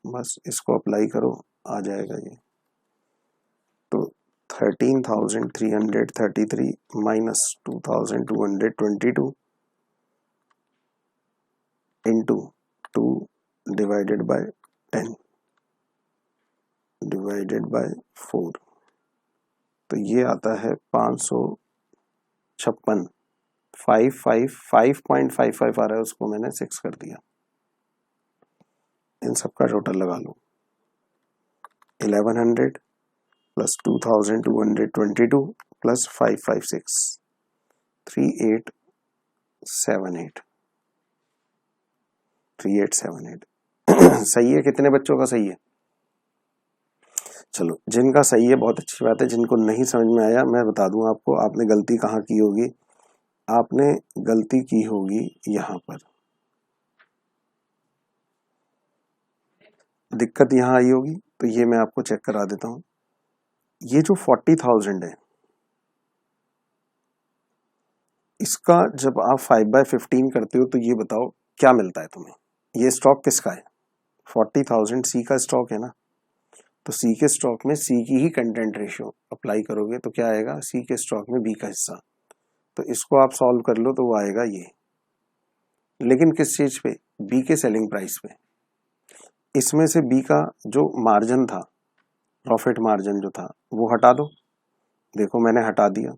बस इसको अप्लाई करो, आ जाएगा ये। तो 13,333 minus 2,222 into 2 divided by 10 divided by 4, तो ये आता है 556, 5.55 आ रहा है, उसको मैंने 6 कर दिया। इन सबका टोटल लगा लो, 1100 प्लस 2,222 प्लस 556, 3878, 3878 सही है, कितने बच्चों का सही है, चलो जिनका सही है बहुत अच्छी बात है, जिनको नहीं समझ में आया मैं बता दूं आपको, आपने गलती कहाँ की होगी, आपने गलती की होगी यहां पर, दिक्कत यहां आई होगी, तो ये मैं आपको चेक करा देता हूं। ये जो 40,000 है, इसका जब आप 5/15 करते हो तो ये बताओ क्या मिलता है तुम्हें, ये स्टॉक किसका है, 40,000 सी का स्टॉक है ना, तो सी के स्टॉक में सी की ही कंटेंट रेशियो अप्लाई करोगे तो क्या आएगा, सी के स्टॉक में बी का हिस्सा। तो इसको आप सॉल्व कर लो तो वो आएगा ये, लेकिन किस चीज पे, बी के सेलिंग प्राइस पे। इसमें से बी का जो मार्जिन था, प्रॉफिट मार्जिन जो था वो हटा दो, देखो मैंने हटा दिया,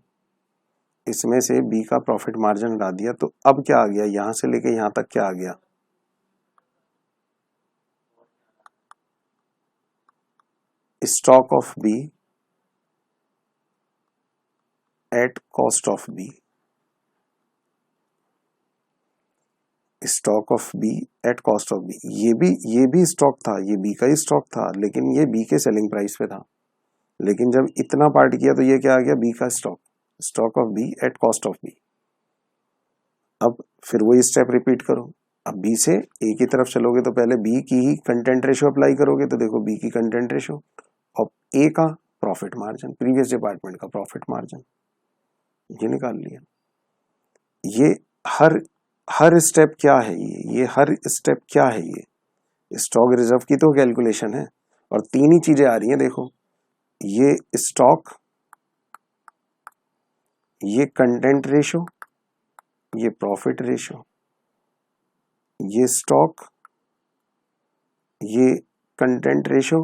इसमें से बी का प्रॉफिट मार्जिन हटा दिया। तो अब क्या आ गया, यहां से लेके यहां तक क्या आ गया, stock of B at cost of B, stock of B at cost of B. ये भी स्टॉक था, ये बी का ही स्टॉक था, लेकिन ये बी के सेलिंग प्राइस पे था। लेकिन जब इतना पार्ट किया तो ये क्या आ गया, बी का stock, stock of B at cost of B. अब फिर वही स्टेप रिपीट करो। अब बी से ए की तरफ चलोगे तो पहले बी की ही कंटेंट रेशियो अप्लाई करोगे, तो देखो बी की कंटेंट रेशियो और ए का प्रॉफिट मार्जिन, प्रीवियस डिपार्टमेंट का प्रॉफिट मार्जिन, ये निकाल लिया। ये हर स्टेप क्या है, ये हर स्टेप क्या है, ये स्टॉक रिजर्व की तो कैलकुलेशन है, और तीन ही चीजें आ रही हैं देखो, ये स्टॉक, ये कंटेंट रेशियो, ये प्रॉफिट रेशियो, ये स्टॉक, ये कंटेंट रेशियो,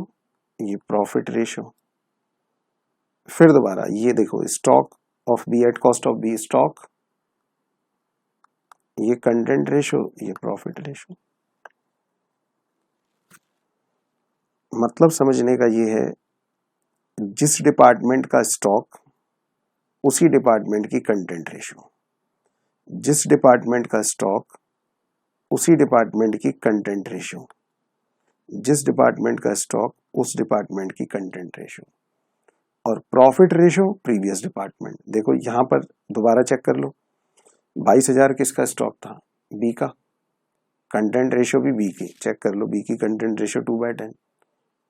ये प्रॉफिट रेशियो। फिर दोबारा ये देखो, stock of B at cost of B, stock, ये कंटेंट रेशियो, ये प्रॉफिट रेशियो। मतलब समझने का ये है, जिस डिपार्टमेंट का स्टॉक उसी डिपार्टमेंट की कंटेंट रेशियो, जिस डिपार्टमेंट का स्टॉक उसी डिपार्टमेंट की कंटेंट रेशियो, जिस डिपार्टमेंट का स्टॉक उस डिपार्टमेंट की कंटेंट रेशियो, और प्रॉफिट रेशियो प्रीवियस डिपार्टमेंट। देखो यहां पर दोबारा चेक कर लो, 22,000 किसका स्टॉक था, बी का, कंटेंट रेशियो भी बी की, चेक कर लो बी की content ratio 2/10,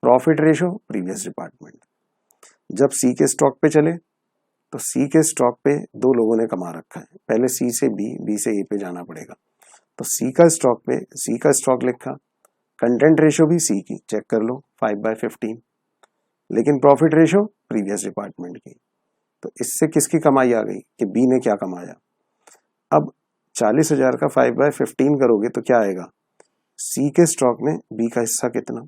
profit ratio previous department. जब सी के स्टॉक पे चले तो सी के स्टॉक पे दो लोगों ने कमा रखा है, पहले सी से बी, बी से ए पे जाना पड़ेगा। तो सी का स्टॉक पे सी का स्टॉक लिखा, कंटेंट रेशियो भी सी की, चेक कर लो 5/15, लेकिन प्रॉफिट रेशियो प्रीवियस डिपार्टमेंट की। तो इससे किसकी कमाई आ गई कि बी ने क्या कमाया। अब 40,000 का 5/15 करोगे तो क्या आएगा, सी के स्टॉक में बी का हिस्सा कितना,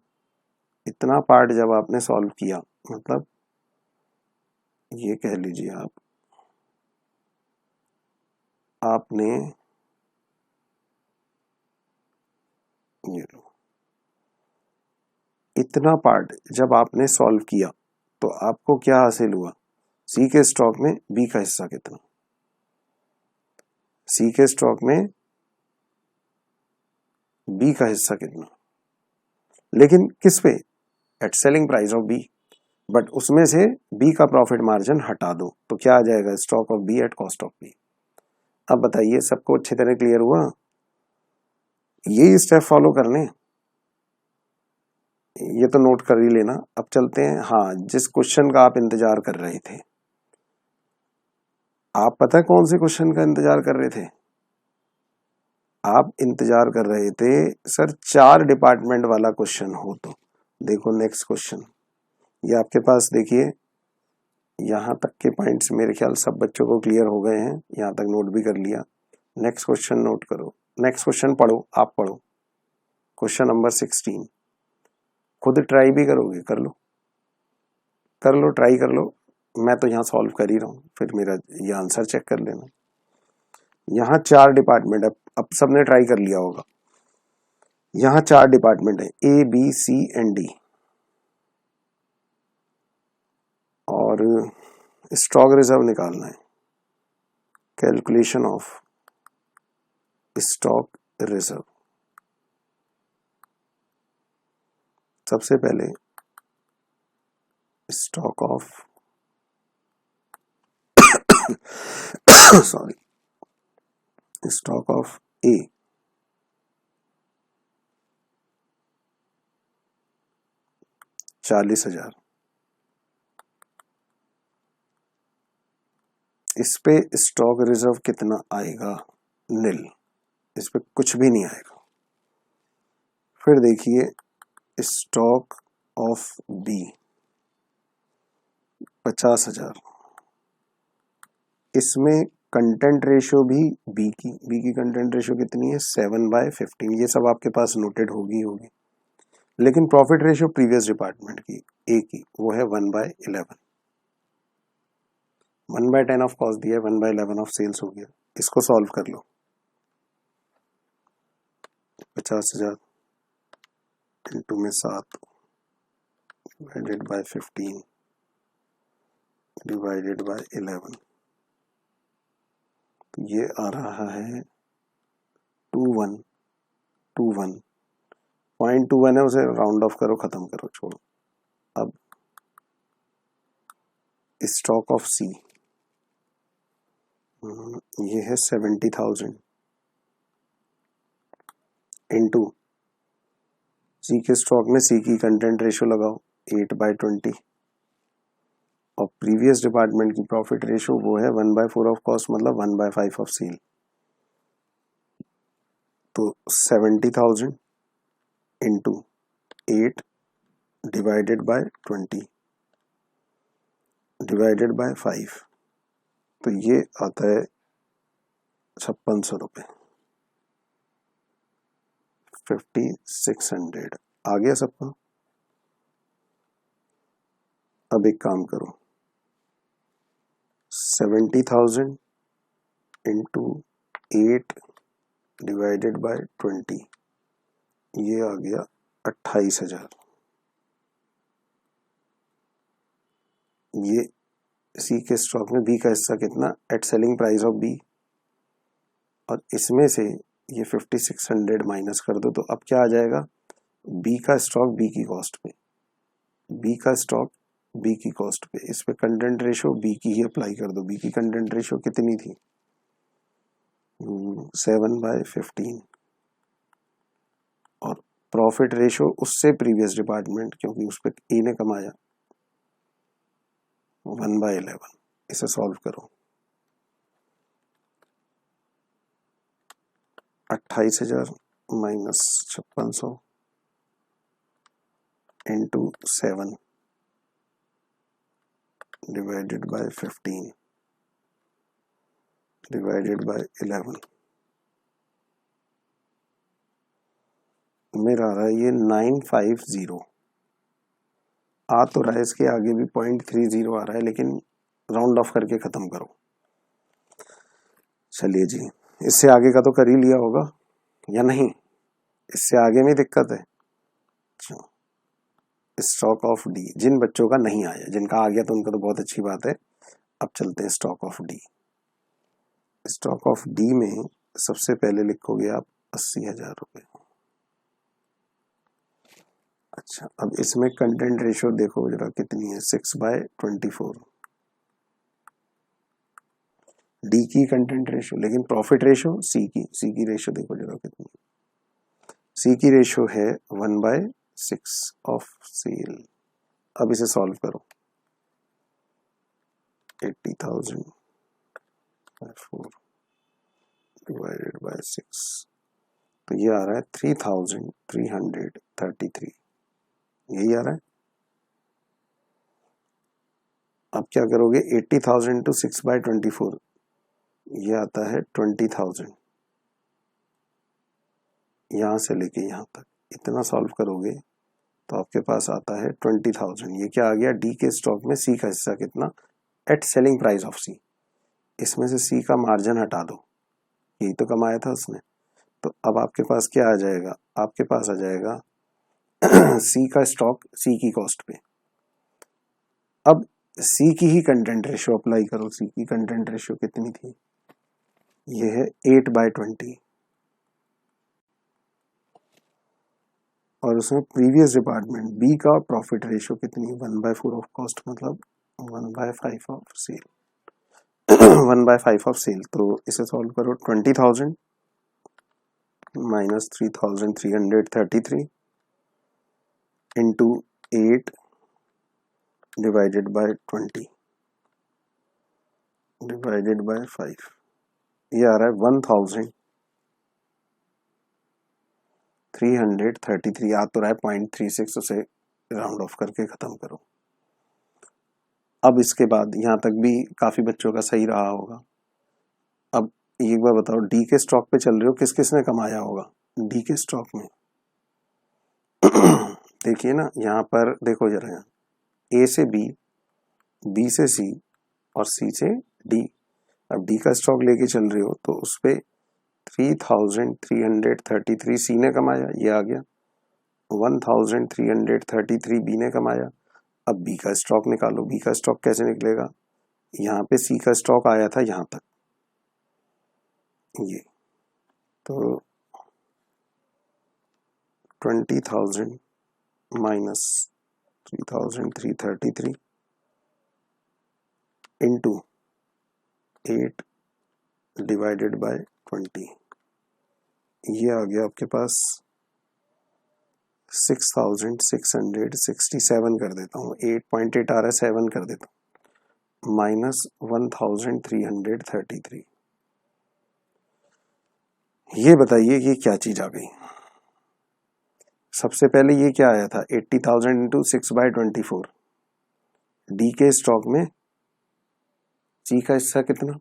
इतना पार्ट जब आपने सॉल्व किया, मतलब ये कह लीजिए आपने ये लो, इतना पार्ट जब आपने सॉल्व किया तो आपको क्या हासिल हुआ, सी के स्टॉक में बी का हिस्सा कितना, सी के स्टॉक में बी का हिस्सा कितना, लेकिन किस पे, at selling price of B, but उसमें से बी का प्रॉफिट मार्जिन हटा दो तो क्या आ जाएगा, stock of B at cost of B. अब बताइए सबको अच्छी तरह क्लियर हुआ, यही स्टेप फॉलो करने, ये तो नोट कर ही लेना। अब चलते हैं, हाँ जिस क्वेश्चन का आप इंतजार कर रहे थे, आप पता है कौन से क्वेश्चन का इंतजार कर रहे थे, आप इंतजार कर रहे थे सर 4 डिपार्टमेंट वाला क्वेश्चन हो तो। देखो नेक्स्ट क्वेश्चन, ये आपके पास देखिए, यहाँ तक के पॉइंट्स मेरे ख्याल सब बच्चों को क्लियर हो गए हैं, यहाँ तक नोट भी कर लिया। नेक्स्ट क्वेश्चन नोट करो, नेक्स्ट क्वेश्चन पढ़ो, आप पढ़ो, क्वेश्चन नंबर 16। खुद ट्राई भी करोगे, कर लो ट्राई कर लो, मैं तो यहाँ सॉल्व कर ही रहा हूँ, फिर मेरा ये आंसर चेक कर लेना। यहाँ 4 डिपार्टमेंट है, अब सबने ट्राई कर लिया होगा। यहाँ 4 डिपार्टमेंट है, A B C and D, और स्टॉक रिजर्व निकालना है, कैलकुलेशन ऑफ स्टॉक रिजर्व। सबसे पहले stock of sorry, stock of A 40,000, इस पे स्टॉक रिजर्व कितना आएगा, नील, इस पे कुछ भी नहीं आएगा। फिर देखिए स्टॉक ऑफ बी 50,000, इसमें कंटेंट रेशो भी बी की कंटेंट रेशो कितनी है 7/15, ये सब आपके पास नोटेड होगी, लेकिन प्रॉफिट रेशो प्रीवियस डिपार्टमेंट की ए की वो है 1/11, 1/10 ऑफ कॉस्ट दिया है, 1/11 ऑफ सेल्स हो गया। इसको सॉल्व कर लो, 50,000 इंटू में 7 डिवाइडेड बाय 15 डिवाइडेड बाय 11, तो ये आ रहा है 2121, 0.21 है, उसे राउंड ऑफ करो, खत्म करो, छोड़ो। अब स्टॉक ऑफ सी ये है 70,000 इंटू सी के स्टॉक में सी की कंटेंट रेशो लगाओ 8/20, और प्रीवियस डिपार्टमेंट की प्रॉफिट रेशो वो है 1/4 ऑफ कॉस्ट, मतलब 1/5 ऑफ सेल। तो 70,000 into 8 divided by 20 divided by 5, तो ये आता है 5600 रुपये, 5600। आ गया सबका? अब एक काम करो, 70,000 इंटू 8 डिवाइडेड बाय 20, ये आ गया 28,000। ये सी के स्टॉक में बी का हिस्सा कितना at selling price of B, और इसमें से ये 5600 माइनस कर दो, तो अब क्या आ जाएगा, बी का स्टॉक बी की कॉस्ट पे, बी का स्टॉक बी की कॉस्ट पे, इस पे कंटेंट रेशो बी की ही अप्लाई कर दो। बी की कंटेंट रेशो कितनी थी 7/15, और प्रॉफिट रेशो उससे प्रीवियस डिपार्टमेंट, क्योंकि उस पर ए ने कमाया, 1/11। इसे सॉल्व करो, 28,000 minus 5600 into 7 divided by 15 divided by 11, मेरा आ रहा है ये 950। आ तो रहा है, इसके आगे भी 0.30 आ रहा है, लेकिन राउंड ऑफ करके खत्म करो। चलिए जी, इससे आगे का तो कर ही लिया होगा या नहीं? इससे आगे में दिक्कत है। स्टॉक ऑफ डी, जिन बच्चों का नहीं आया, जिनका आ गया तो उनका तो बहुत अच्छी बात है। अब चलते हैं stock of D. Stock of D में सबसे पहले लिखोगे आप 80,000 रुपये। अच्छा, अब इसमें कंटेंट रेशो देखो जरा कितनी है, 6/24 डी की कंटेंट रेशो, लेकिन प्रॉफिट रेशो सी की रेशो देखो जरा कितनी, सी की रेशो है 1/6 ऑफ सेल। अब इसे सॉल्व करो, 80,000 4 डिवाइडेड बाय 6, तो ये आ रहा है 3,333, यही आ रहा है। अब क्या करोगे, 80,000 टू 6/24, ये आता है 20,000, यहां से लेके यहां तक इतना सॉल्व करोगे तो आपके पास आता है 20,000। ये क्या आ गया, डी के स्टॉक में सी का हिस्सा कितना एट सेलिंग प्राइस ऑफ सी, इसमें से सी का मार्जिन हटा दो, यही तो कमाया था उसने। तो अब आपके पास क्या आ जाएगा, आपके पास आ जाएगा सी का स्टॉक सी की कॉस्ट पे। अब सी की ही कंटेंट रेशो अप्लाई करो, सी की कंटेंट रेशो कितनी थी, ये है 8/20, और उसमें प्रीवियस डिपार्टमेंट बी का प्रॉफिट रेशो कितनी, 1/4 ऑफ कॉस्ट, मतलब 1/5 ऑफ सेल 1/5 ऑफ सेल। तो इसे सॉल्व करो, 20,000 minus 3,333 into 8 divided by 20 divided by 5, ये आ रहा है 1,333, आ तो रहा है 0.36, उसे राउंड ऑफ करके खत्म करो। अब इसके बाद यहाँ तक भी काफी बच्चों का सही रहा होगा। अब एक बार बताओ, डी के स्टॉक पे चल रहे हो, किस किस ने कमाया होगा डी के स्टॉक में? देखिए ना, यहाँ पर देखो जरा, यहाँ ए से बी, बी से सी और सी से डी। अब डी का स्टॉक लेके चल रहे हो तो उस पे 3333 सी ने कमाया, ये आ गया। 1333 बी ने कमाया। अब बी का स्टॉक निकालो, बी का स्टॉक कैसे निकलेगा? यहाँ पे सी का स्टॉक आया था यहाँ तक, ये तो 20,000 माइनस 3,333 इंटू 8 डिवाइडेड बाय 20, ये आ गया आपके पास 6,667 कर देता हूँ, 8.8 आ रहा है, 7 कर देता हूँ, माइनस 1,333। ये बताइए ये क्या चीज आ गई? सबसे पहले ये क्या आया था? 80,000 इंटू 6/24। डी के स्टॉक में सी का हिस्सा कितना?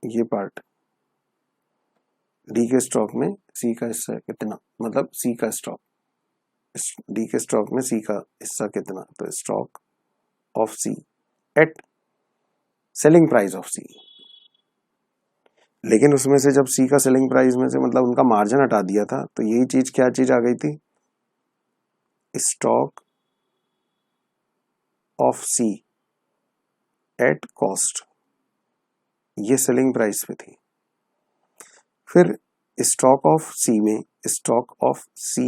ये पार्ट डी के स्टॉक में सी का हिस्सा कितना, मतलब सी का स्टॉक, डी के स्टॉक में सी का हिस्सा कितना? तो stock of C at selling price of C. लेकिन उसमें से जब सी का सेलिंग प्राइस में से मतलब उनका मार्जिन हटा दिया था, तो यही चीज क्या चीज आ गई थी? Stock of C at cost, ये सेलिंग प्राइस पे थी। फिर स्टॉक ऑफ सी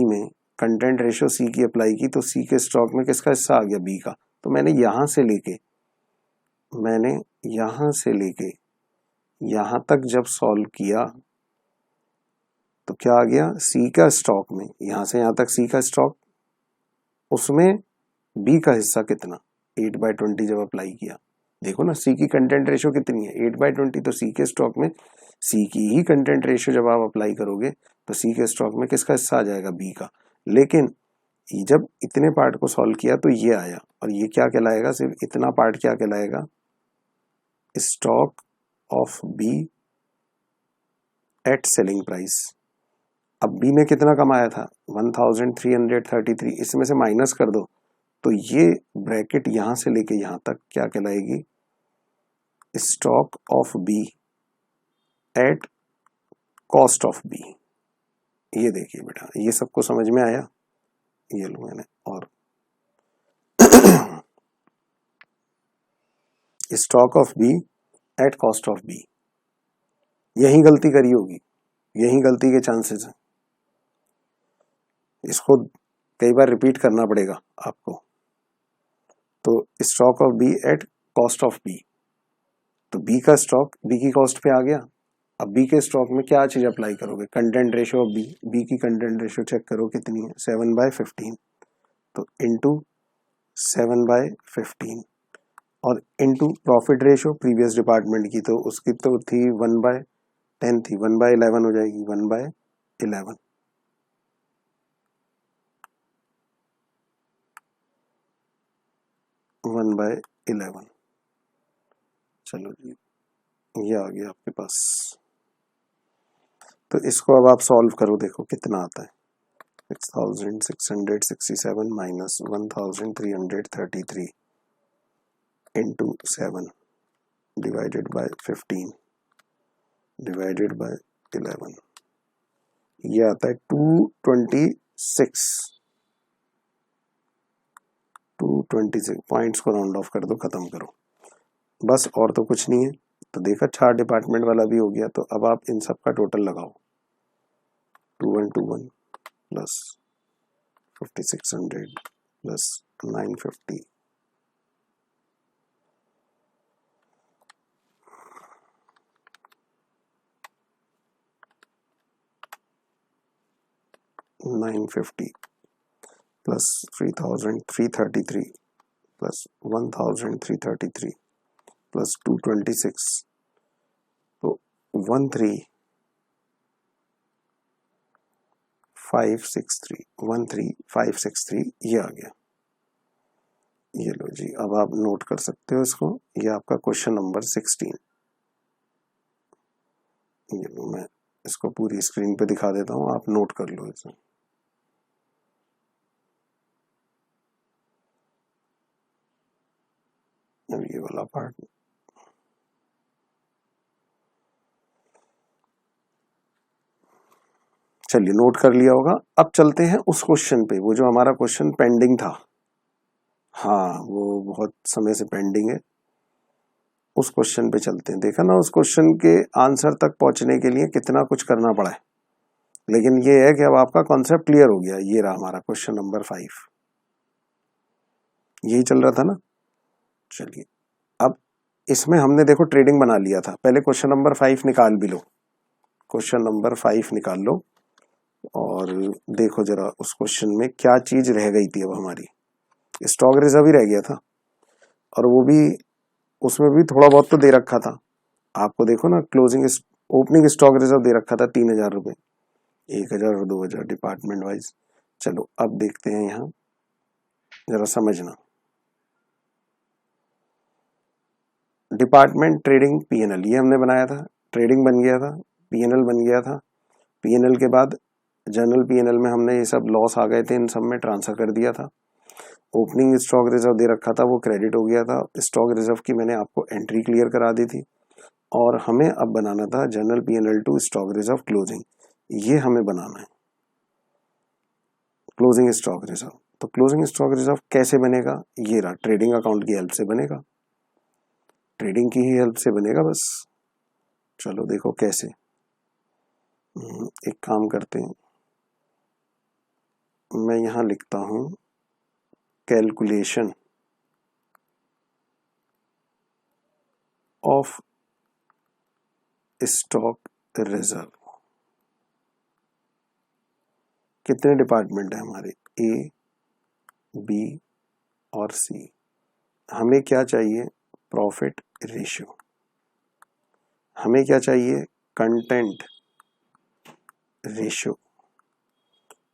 में कंटेंट रेशियो सी की अप्लाई की, तो सी के स्टॉक में किसका हिस्सा आ गया? बी का। तो मैंने यहां से लेके यहां तक जब सॉल्व किया तो क्या आ गया? सी का स्टॉक में, यहां से यहां तक सी का स्टॉक, उसमें बी का हिस्सा कितना? 8/20 जब अप्लाई किया, देखो ना सी की कंटेंट रेशियो कितनी है? 8/20। तो सी के स्टॉक में सी की ही कंटेंट रेशियो जब आप अप्लाई करोगे तो सी के स्टॉक में किसका हिस्सा आ जाएगा? बी का। लेकिन जब इतने पार्ट को सॉल्व किया तो ये आया, और ये क्या कहलाएगा? सिर्फ इतना पार्ट क्या कहलाएगा? Stock of B at selling price. अब बी ने कितना कमाया था? 1333। इसमें से माइनस कर दो तो ये ब्रैकेट यहां से लेके यहां तक क्या कहलाएगी? Stock of B at cost of B. ये देखिए बेटा, ये सबको समझ में आया? ये लो मैंने, और stock of B at cost of B, यही गलती करी होगी, यही गलती के चांसेस हैं। इसको कई बार रिपीट करना पड़ेगा आपको। तो stock of B at cost of B, तो बी का स्टॉक बी की कॉस्ट पे आ गया। अब बी के स्टॉक में क्या चीज अप्लाई करोगे? Content ratio of B. B की कंटेंट रेशियो चेक करो कितनी है? 7/15। तो इंटू 7/15 और into profit ratio previous department की, तो उसकी तो थी 1/10 थी, 1/11 हो जाएगी, 1/11। चलो जी, ये आ गया आपके पास। तो इसको अब आप सॉल्व करो, देखो कितना आता है। 6,667 minus 1,333 into 7 divided by 15 divided by 11, ये आता है 226। 226 पॉइंट्स को राउंड ऑफ कर दो, खत्म करो बस, और तो कुछ नहीं है। तो देखा, 4 डिपार्टमेंट वाला भी हो गया। तो अब आप इन सब का टोटल लगाओ, 2121 plus 5600 plus 950 950 plus 3,333 plus 1,333 plus 226, तो 13,563 ये आ गया। ये लो जी, अब आप नोट कर सकते हो इसको, ये आपका क्वेश्चन नंबर 16। ये लो, मैं इसको पूरी स्क्रीन पे दिखा देता हूँ, आप नोट कर लो इसे। अब ये वाला पार्ट, चलिए नोट कर लिया होगा। अब चलते हैं उस क्वेश्चन पे, वो जो हमारा क्वेश्चन पेंडिंग था। हाँ, वो बहुत समय से पेंडिंग है, उस क्वेश्चन पे चलते हैं। देखा ना, उस क्वेश्चन के आंसर तक पहुंचने के लिए कितना कुछ करना पड़ा है, लेकिन ये है कि अब आपका कॉन्सेप्ट क्लियर हो गया। ये रहा हमारा क्वेश्चन नंबर 5, यही चल रहा था ना। चलिए, अब इसमें हमने देखो ट्रेडिंग बना लिया था। पहले क्वेश्चन नंबर 5 निकाल भी लो, क्वेश्चन नंबर 5 निकाल लो और देखो जरा उस क्वेश्चन में क्या चीज रह गई थी। अब हमारी स्टॉक रिजर्व ही रह गया था, और वो भी, उसमें भी थोड़ा बहुत तो दे रखा था आपको। देखो ना, क्लोजिंग ओपनिंग स्टॉक रिजर्व दे रखा था 3000 रुपये, 1000 और 2000 डिपार्टमेंट वाइज। चलो अब देखते हैं, यहाँ जरा समझना। डिपार्टमेंट ट्रेडिंग पीएनएल, ये हमने बनाया था, ट्रेडिंग बन गया था, पीएनएल बन गया था। पीएनएल के बाद जनरल पीएनएल में हमने ये सब लॉस आ गए थे, इन सब में ट्रांसफर कर दिया था। ओपनिंग स्टॉक रिजर्व दे रखा था, वो क्रेडिट हो गया था। स्टॉक रिजर्व की मैंने आपको एंट्री क्लियर करा दी थी, और हमें अब बनाना था general PNL to stock reserve closing. ये हमें बनाना है क्लोजिंग स्टॉक रिजर्व। तो क्लोजिंग स्टॉक रिजर्व कैसे बनेगा? ये रहा, ट्रेडिंग अकाउंट की हेल्प से बनेगा, ट्रेडिंग की ही हेल्प से बनेगा बस। चलो देखो कैसे। एक काम करते हैं, मैं यहां लिखता हूं कैलकुलेशन ऑफ स्टॉक रिजर्व। कितने डिपार्टमेंट है हमारे? ए, बी और सी। हमें क्या चाहिए? Profit ratio. हमें क्या चाहिए? Content ratio.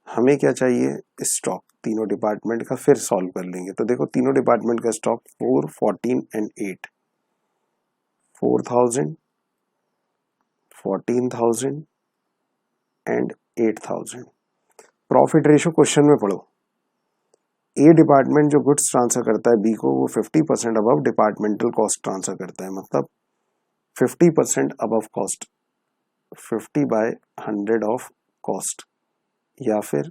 हमें क्या चाहिए? स्टॉक। तीनों डिपार्टमेंट का फिर सॉल्व कर लेंगे। तो देखो, तीनों डिपार्टमेंट का stock 4, 14 and 8, 4000, 14,000 and 8,000। Profit ratio question में पढ़ो। ए डिपार्टमेंट जो गुड्स ट्रांसफर करता है बी को, वो 50% अबव डिपार्टमेंटल कॉस्ट ट्रांसफर करता है, मतलब 50% अबव कॉस्ट, 50/100 ऑफ कॉस्ट, या फिर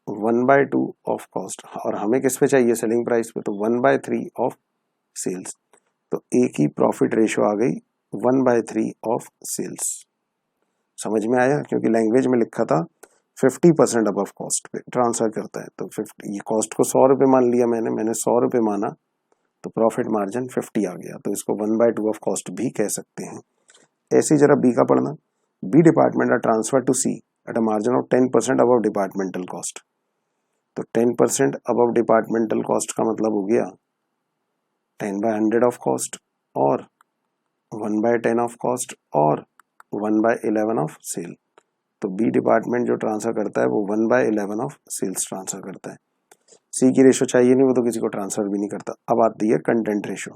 1/2 ऑफ कॉस्ट। और हमें किस पे चाहिए? सेलिंग प्राइस पे, तो 1/3 ऑफ सेल्स। तो ए की प्रॉफिट रेशियो आ गई 1/3 ऑफ सेल्स। समझ में आया? क्योंकि लैंग्वेज में लिखा था 50% अबव कॉस्ट पे ट्रांसफर करता है, तो 50, ये कॉस्ट को 100 रुपये मान लिया मैंने 100 रुपये माना, तो प्रॉफिट मार्जिन 50 आ गया, तो इसको 1/2 ऑफ कॉस्ट भी कह सकते हैं। ऐसे ही जरा बी का पढ़ना। B department are transfer to C at a margin of 10% above departmental cost. तो 10% अबव डिपार्टमेंटल कॉस्ट का मतलब हो गया 10/100 ऑफ कॉस्ट, और 1/10 ऑफ कॉस्ट, और 1/11 ऑफ सेल। तो बी डिपार्टमेंट जो ट्रांसफर करता है वो 1/11 ऑफ सेल्स ट्रांसफर करता है। सी की रेशो चाहिए नहीं, वो तो किसी को ट्रांसफर भी नहीं करता। अब आती है कंटेंट रेशो।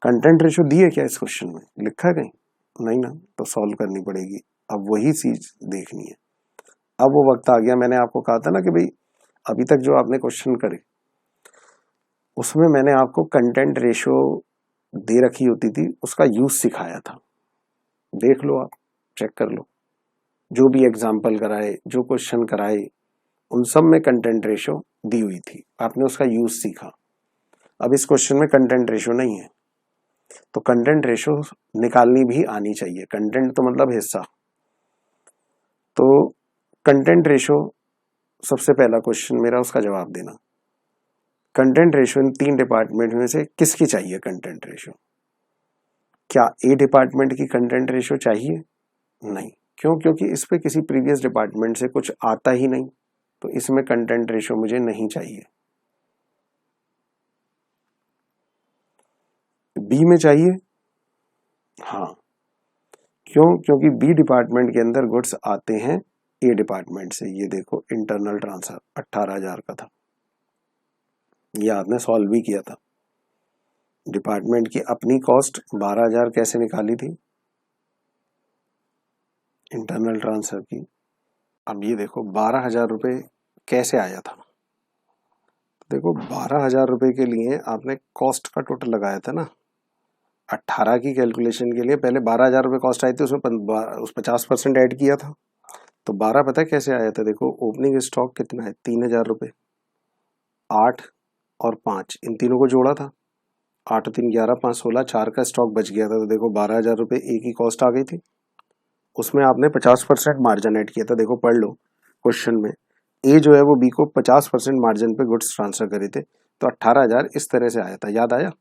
कंटेंट रेशो दी है क्या इस क्वेश्चन में? लिखा है कहीं? नहीं ना, तो सॉल्व करनी पड़ेगी। अब वही चीज देखनी है। अब वो वक्त आ गया, मैंने आपको कहा था ना कि भाई अभी तक जो आपने क्वेश्चन करे उसमें मैंने आपको कंटेंट रेशो दे रखी होती थी, उसका यूज सिखाया था। देख लो, आप चेक कर लो, जो भी एग्जाम्पल कराए, जो क्वेश्चन कराए, उन सब में कंटेंट रेशो दी हुई थी, आपने उसका यूज सीखा। अब इस क्वेश्चन में कंटेंट रेशो नहीं है, तो कंटेंट रेशो निकालनी भी आनी चाहिए। कंटेंट तो मतलब हिस्सा। तो कंटेंट रेशो, सबसे पहला क्वेश्चन मेरा, उसका जवाब देना। कंटेंट रेशो इन 3 डिपार्टमेंट में से किसकी चाहिए कंटेंट रेशो? क्या ए डिपार्टमेंट की कंटेंट रेशो चाहिए? नहीं। क्यों? क्योंकि इस पे किसी प्रीवियस डिपार्टमेंट से कुछ आता ही नहीं, तो इसमें कंटेंट रेशो मुझे नहीं चाहिए। बी में चाहिए? हाँ। क्यों? क्योंकि बी डिपार्टमेंट के अंदर गुड्स आते हैं ए डिपार्टमेंट से। ये देखो, इंटरनल ट्रांसफर 18,000 का था, ये आपने सॉल्व भी किया था। डिपार्टमेंट की अपनी कॉस्ट 12,000 कैसे निकाली थी इंटरनल ट्रांसफर की। अब ये देखो 12,000 रुपये कैसे आया था। देखो 12,000 रुपये के लिए आपने कॉस्ट का टोटल लगाया था ना। 18 की कैलकुलेशन के लिए पहले 12,000 रुपये कॉस्ट आई थी, उसमें उस 50% ऐड किया था, तो 12 पता है कैसे आया था। देखो ओपनिंग स्टॉक कितना है 3,000 रुपये, 8 और 5 इन तीनों को जोड़ा था, 8 3 11 5 16, 4 का स्टॉक बच गया था, तो देखो 12,000 रुपये ए की कॉस्ट आ गई थी। उसमें आपने 50% मार्जिन ऐड किया था। देखो पढ़ लो क्वेश्चन में, ए जो है वो बी को 50% मार्जिन पे गुड्स ट्रांसफर करे थे, तो 18,000 इस तरह से आया था, याद आया।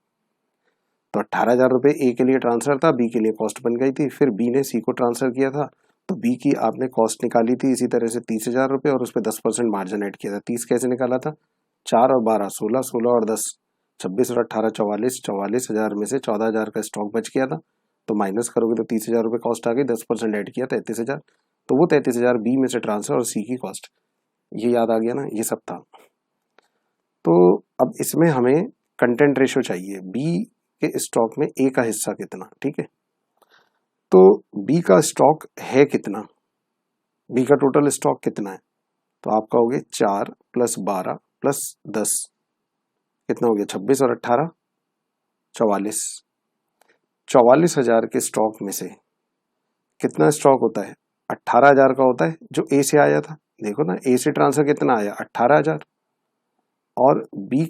तो 18,000 रुपये ए के लिए ट्रांसफर था, बी के लिए कॉस्ट बन गई थी। फिर बी ने सी को ट्रांसफर किया था, तो बी की आपने कॉस्ट निकाली थी इसी तरह से 30,000 रुपये, और उस पर 10% मार्जिन ऐड किया था। 30 कैसे निकाला था, 4 और 12 16, 16 और 10 26 और 18 44, 44,000 में से 14,000 का स्टॉक बच गया था, तो माइनस करोगे तो 30,000 रुपये कॉस्ट आ गई, 10% ऐड किया 33,000, तो वो 33,000 बी में से ट्रांसफर और सी की कॉस्ट, ये याद आ गया ना, ये सब था। तो अब इसमें हमें कंटेंट रेशो चाहिए, बी के स्टॉक में ए का हिस्सा कितना, ठीक है। तो बी का स्टॉक है कितना, बी का टोटल स्टॉक कितना है, तो आपका हो गया 4 + 12 + 10, कितना हो गया 26 और 18 44, 44,000 के स्टॉक में से कितना स्टॉक होता है, 18,000 का होता है जो ए से आया था। देखो ना ए से ट्रांसफर कितना आया 18,000, और बी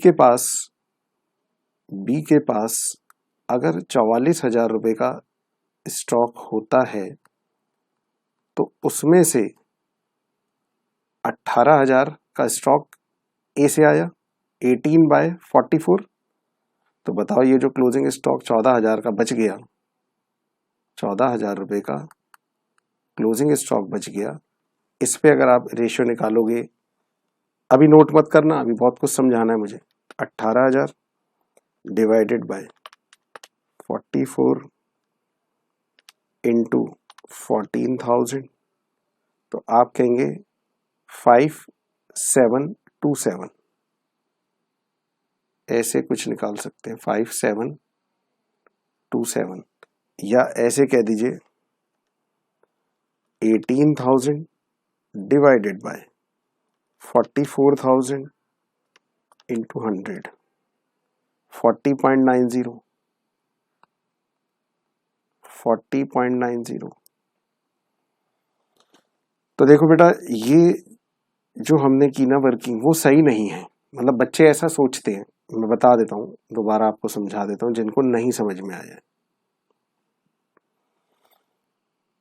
के पास अगर 44,000 रुपये का स्टॉक होता है, तो उसमें से 18,000 का स्टॉक ए से आया 18/44, तो बताओ ये जो क्लोजिंग स्टॉक 14,000 का बच गया, 14,000 रुपये का क्लोजिंग स्टॉक बच गया, इस पे अगर आप रेशियो निकालोगे, अभी नोट मत करना, अभी बहुत कुछ समझाना है मुझे। 18,000 डिवाइडेड बाय 44 इंटू 14,000, तो आप कहेंगे 5727, ऐसे कुछ निकाल सकते हैं 5727, या ऐसे कह दीजिए 18,000 डिवाइडेड बाय 44,000 इंटू 100, 40.90, 40.90। तो देखो बेटा, ये जो हमने की ना वर्किंग, वो सही नहीं है, मतलब बच्चे ऐसा सोचते हैं। मैं बता देता हूँ, दोबारा आपको समझा देता हूँ जिनको नहीं समझ में आया।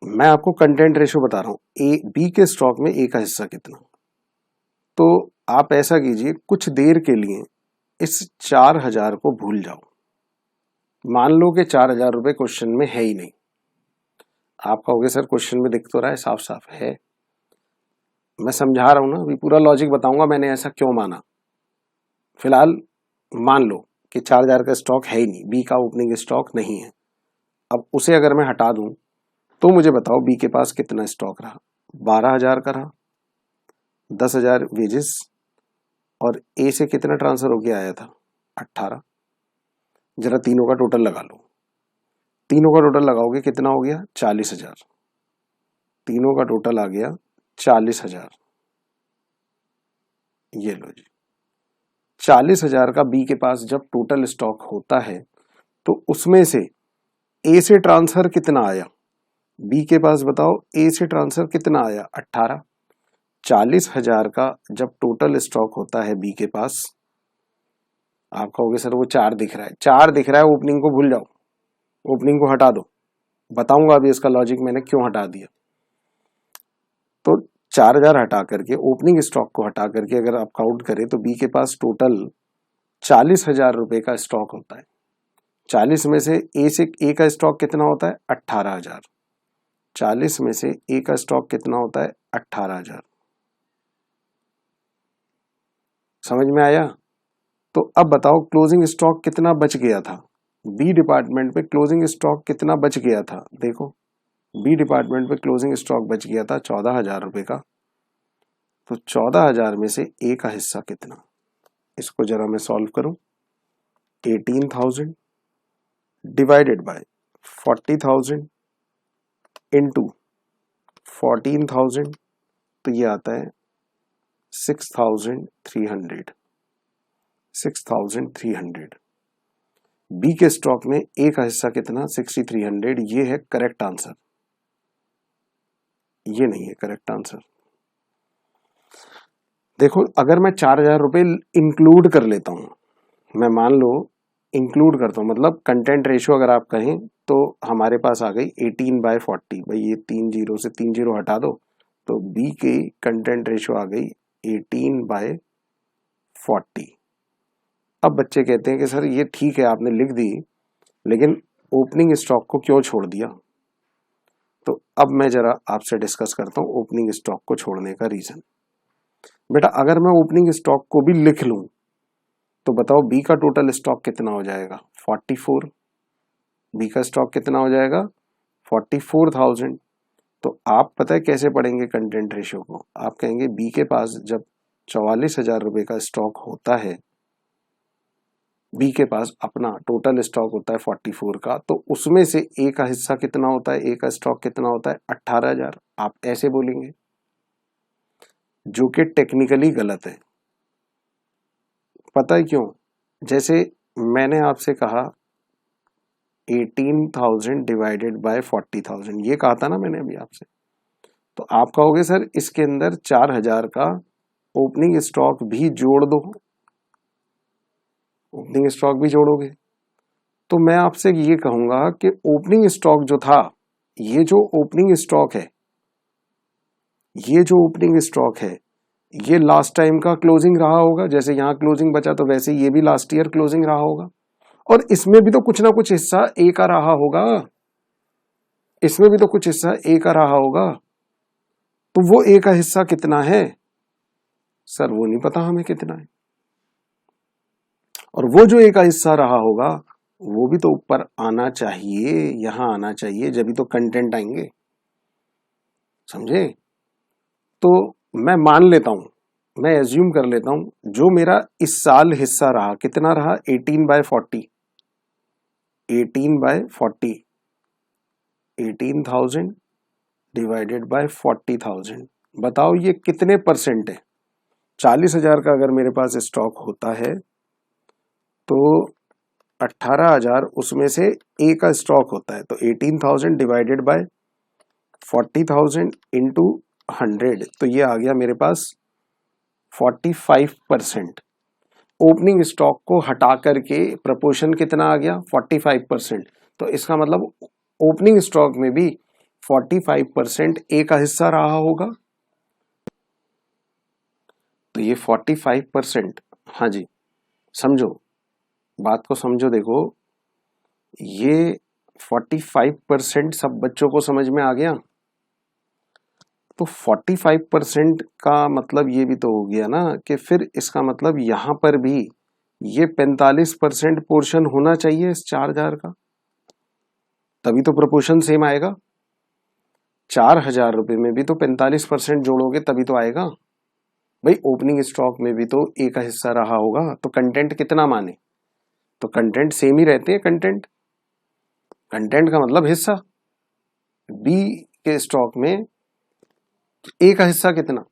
मैं आपको कंटेंट रेशो बता रहा हूँ, ए बी के स्टॉक में ए का हिस्सा कितना। तो आप ऐसा कीजिए, कुछ देर के लिए इस 4,000 को भूल जाओ, मान लो कि 4,000 रुपये क्वेश्चन में है ही नहीं। आप कहोगे सर क्वेश्चन में दिख तो रहा है, साफ साफ है। मैं समझा रहा हूं ना, अभी पूरा लॉजिक बताऊंगा मैंने ऐसा क्यों माना। फिलहाल मान लो कि 4,000 का स्टॉक है ही नहीं, बी का ओपनिंग स्टॉक नहीं है। अब उसे अगर मैं हटा दूं, तो मुझे बताओ बी के पास कितना स्टॉक रहा, 12,000 का रहा, 10,000 वेजेस, और ए से कितना ट्रांसफर होके आया था 18। जरा तीनों का टोटल लगा लो, तीनों का टोटल लगाओगे कितना हो गया 40,000, तीनों का टोटल आ गया 40,000। ये लो जी, 40,000 का बी के पास जब टोटल स्टॉक होता है, तो उसमें से ए से ट्रांसफर कितना आया, बी के पास बताओ ए से ट्रांसफर कितना आया 18। 40,000 का जब टोटल स्टॉक होता है बी के पास, आप कहोगे सर वो 4 दिख रहा है, 4 दिख रहा है, ओपनिंग को भूल जाओ, ओपनिंग को हटा दो। बताऊंगा अभी इसका लॉजिक मैंने क्यों हटा दिया। तो 4,000 हटा करके, ओपनिंग स्टॉक को हटा करके अगर आप काउंट करें, तो बी के पास टोटल 40,000 रुपए का स्टॉक होता है। 40 में से ए का स्टॉक कितना होता है 18,000, 40 में से ए का स्टॉक कितना होता है 18,000। समझ में आया। तो अब बताओ क्लोजिंग स्टॉक कितना बच गया था, बी डिपार्टमेंट पे क्लोजिंग स्टॉक कितना बच गया था। देखो बी डिपार्टमेंट पे क्लोजिंग स्टॉक बच गया था 14,000 रुपए का, तो 14,000 में से ए का हिस्सा कितना, इसको जरा मैं सॉल्व करूं, 18,000 डिवाइडेड बाय 40,000 इंटू 14,000, तो ये आता है 6,300। 6,300 बी के स्टॉक में ए का हिस्सा कितना, 6,300। ये है करेक्ट आंसर, ये नहीं है करेक्ट आंसर। देखो अगर मैं 4,000 रुपए इंक्लूड कर लेता हूं, मैं मान लो इंक्लूड करता हूं, मतलब कंटेंट रेशियो अगर आप कहें तो हमारे पास आ गई 18/40। भाई ये 3 जीरो से 3 जीरो हटा दो, तो बी की कंटेंट रेशियो आ गई 18/40। अब बच्चे कहते हैं कि सर ये ठीक है आपने लिख दी, लेकिन ओपनिंग स्टॉक को क्यों छोड़ दिया? तो अब मैं जरा आपसे डिस्कस करता हूं ओपनिंग स्टॉक को छोड़ने का रीजन। बेटा अगर मैं ओपनिंग स्टॉक को भी लिख लूं तो बताओ बी का टोटल स्टॉक कितना हो जाएगा, 44। बी का स्टॉक कितना हो जाएगा, 44,000। तो आप पता है कैसे पढ़ेंगे कंटेंट रेशियो को, आप कहेंगे बी के पास जब 44,000 रुपए का स्टॉक होता है, बी के पास अपना टोटल स्टॉक होता है 44 का, तो उसमें से ए का हिस्सा कितना होता है, ए का स्टॉक कितना होता है, 18,000। आप ऐसे बोलेंगे, जो कि टेक्निकली गलत है। पता है क्यों? जैसे मैंने आपसे कहा 18,000 डिवाइडेड बाय 40,000, ये कहा था ना मैंने अभी आपसे, तो आप कहोगे सर इसके अंदर 4,000 का ओपनिंग स्टॉक भी जोड़ दो। ओपनिंग स्टॉक भी जोड़ोगे तो मैं आपसे ये कहूंगा कि ओपनिंग स्टॉक जो था, ये जो ओपनिंग स्टॉक है, ये जो ओपनिंग स्टॉक है, ये लास्ट टाइम का क्लोजिंग रहा होगा। जैसे यहां क्लोजिंग बचा तो वैसे ये भी लास्ट ईयर क्लोजिंग रहा होगा, और इसमें भी तो कुछ ना कुछ हिस्सा ए का रहा होगा, इसमें भी तो कुछ हिस्सा ए का रहा होगा। तो वो ए का हिस्सा कितना है सर, वो नहीं पता हमें कितना है, और वो जो ए का हिस्सा रहा होगा वो भी तो ऊपर आना चाहिए, यहां आना चाहिए, जब भी तो कंटेंट आएंगे, समझे? तो मैं मान लेता हूं, मैं एज्यूम कर लेता हूं, जो मेरा इस साल हिस्सा रहा कितना रहा, 18/40। 18/40, 18,000 डिवाइडेड बाय 40,000। बताओ ये कितने परसेंट है? 40,000 का अगर मेरे पास स्टॉक होता है तो 18,000 उसमें से ए का स्टॉक होता है, तो 18,000 डिवाइडेड बाय 40,000 इंटू 100, तो ये आ गया मेरे पास 45%। ओपनिंग स्टॉक को हटा करके प्रपोर्शन कितना आ गया, 45%। तो इसका मतलब ओपनिंग स्टॉक में भी 45% ए का हिस्सा रहा होगा। तो ये 45%, हाँ जी समझो, बात को समझो। देखो ये 45% सब बच्चों को समझ में आ गया। तो 45% का मतलब ये भी तो हो गया ना कि फिर इसका मतलब यहां पर भी ये 45% पोर्शन होना चाहिए इस 4,000 का, तभी तो प्रोपोर्शन सेम आएगा। 4,000 रुपए में भी तो 45% जोड़ोगे तभी तो आएगा। भाई ओपनिंग स्टॉक में भी तो ए का हिस्सा रहा होगा, तो कंटेंट कितना माने, तो कंटेंट सेम ही रहते हैं। कंटेंट, कंटेंट का मतलब हिस्सा। बी के स्टॉक में ए का हिस्सा कितना,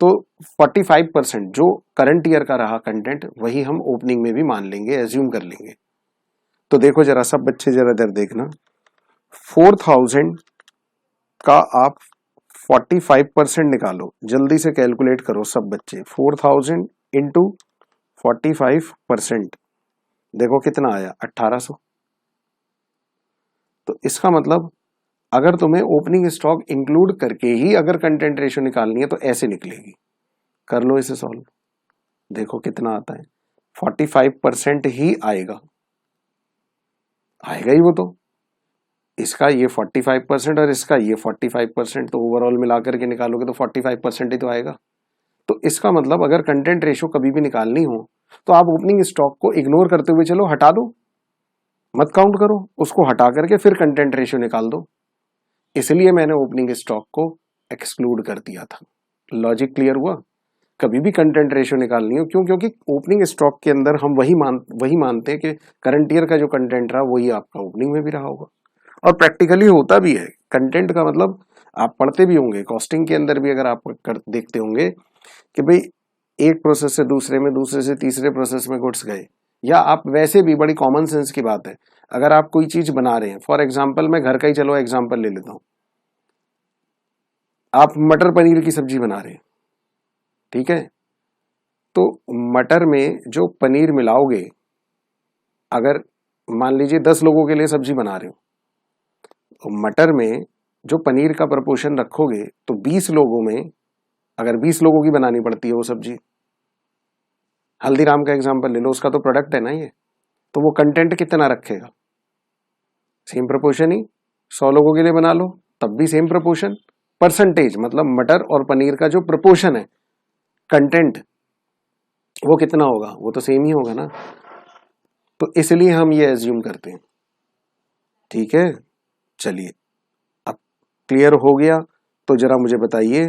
तो 45% जो करंट ईयर का रहा कंटेंट, वही हम ओपनिंग में भी मान लेंगे, एज्यूम कर लेंगे। तो देखो जरा सब बच्चे जरा इधर देखना, 4,000 का आप 45% निकालो, जल्दी से कैलकुलेट करो सब बच्चे। 4,000 इंटू 45%, देखो कितना आया, 1,800। तो इसका मतलब अगर तुम्हें ओपनिंग स्टॉक इंक्लूड करके ही अगर कंटेंट रेशियो निकालनी है तो ऐसे निकलेगी। कर लो इसे सॉल्व, देखो कितना आता है, 45% ही आएगा, आएगा ही वो। तो इसका ये 45% और इसका ये 45%, तो ओवरऑल मिलाकर के निकालोगे तो 45% ही तो आएगा। तो इसका मतलब अगर कंटेंट रेशियो कभी भी निकालनी हो तो आप ओपनिंग स्टॉक को इग्नोर करते हुए चलो, हटा दो, मत काउंट करो, उसको हटा करके फिर कंटेंट रेशियो निकाल दो। इसलिए मैंने ओपनिंग स्टॉक को एक्सक्लूड कर दिया था। लॉजिक क्लियर हुआ? कभी भी कंटेंट रेशियो निकालनी हो, क्यों? क्योंकि ओपनिंग स्टॉक के अंदर हम वही मानते हैं कि करंट ईयर का जो कंटेंट रहा वही आपका ओपनिंग में भी रहा होगा, और प्रैक्टिकली होता भी है। कंटेंट का मतलब आप पढ़ते भी होंगे, कॉस्टिंग के अंदर भी अगर आप देखते होंगे कि भाई एक प्रोसेस से दूसरे में, दूसरे से तीसरे प्रोसेस में गुड्स गए, या आप वैसे भी बड़ी कॉमन सेंस की बात है, अगर आप कोई चीज बना रहे हैं, फॉर एग्जाम्पल मैं घर का ही चलो एग्जाम्पल ले लेता हूं, आप मटर पनीर की सब्जी बना रहे हैं, ठीक है, तो मटर में जो पनीर मिलाओगे, अगर मान लीजिए 10 लोगों के लिए सब्जी बना रहे हो, तो मटर में जो पनीर का प्रपोर्शन रखोगे तो 20 लोगों में, अगर 20 लोगों की बनानी पड़ती है वो सब्जी, हल्दीराम का एग्जांपल ले लो, उसका तो प्रोडक्ट है ना ये, तो वो कंटेंट कितना रखेगा? सेम प्रपोर्शन ही। 100 लोगों के लिए बना लो तब भी सेम प्रपोर्शन। परसेंटेज मतलब मटर और पनीर का जो प्रपोर्शन है कंटेंट, वो कितना होगा? वो तो सेम ही होगा ना। तो इसलिए हम ये एज्यूम करते हैं, ठीक है। चलिए, अब क्लियर हो गया तो जरा मुझे बताइए,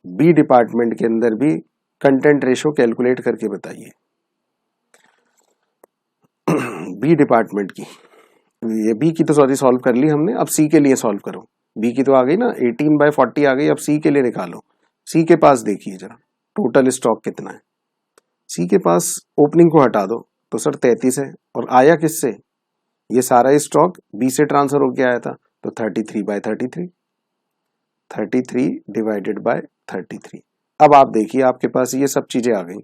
बी डिपार्टमेंट के अंदर भी कंटेंट रेशो कैलकुलेट करके बताइए। बी डिपार्टमेंट की, ये बी की तो सॉरी सॉल्व कर ली हमने, अब सी के लिए सॉल्व करो। बी की तो आ गई ना, 18/40 आ गई, अब सी के लिए निकालो। सी के पास देखिए जरा टोटल स्टॉक कितना है। सी के पास ओपनिंग को हटा दो तो सर 33 है, और आया किससे? ये सारा स्टॉक बी से ट्रांसफर होके आया था, तो 33/33, 33 डिवाइडेड बाय 33। अब आप देखिए आपके पास ये सब चीजें आ गई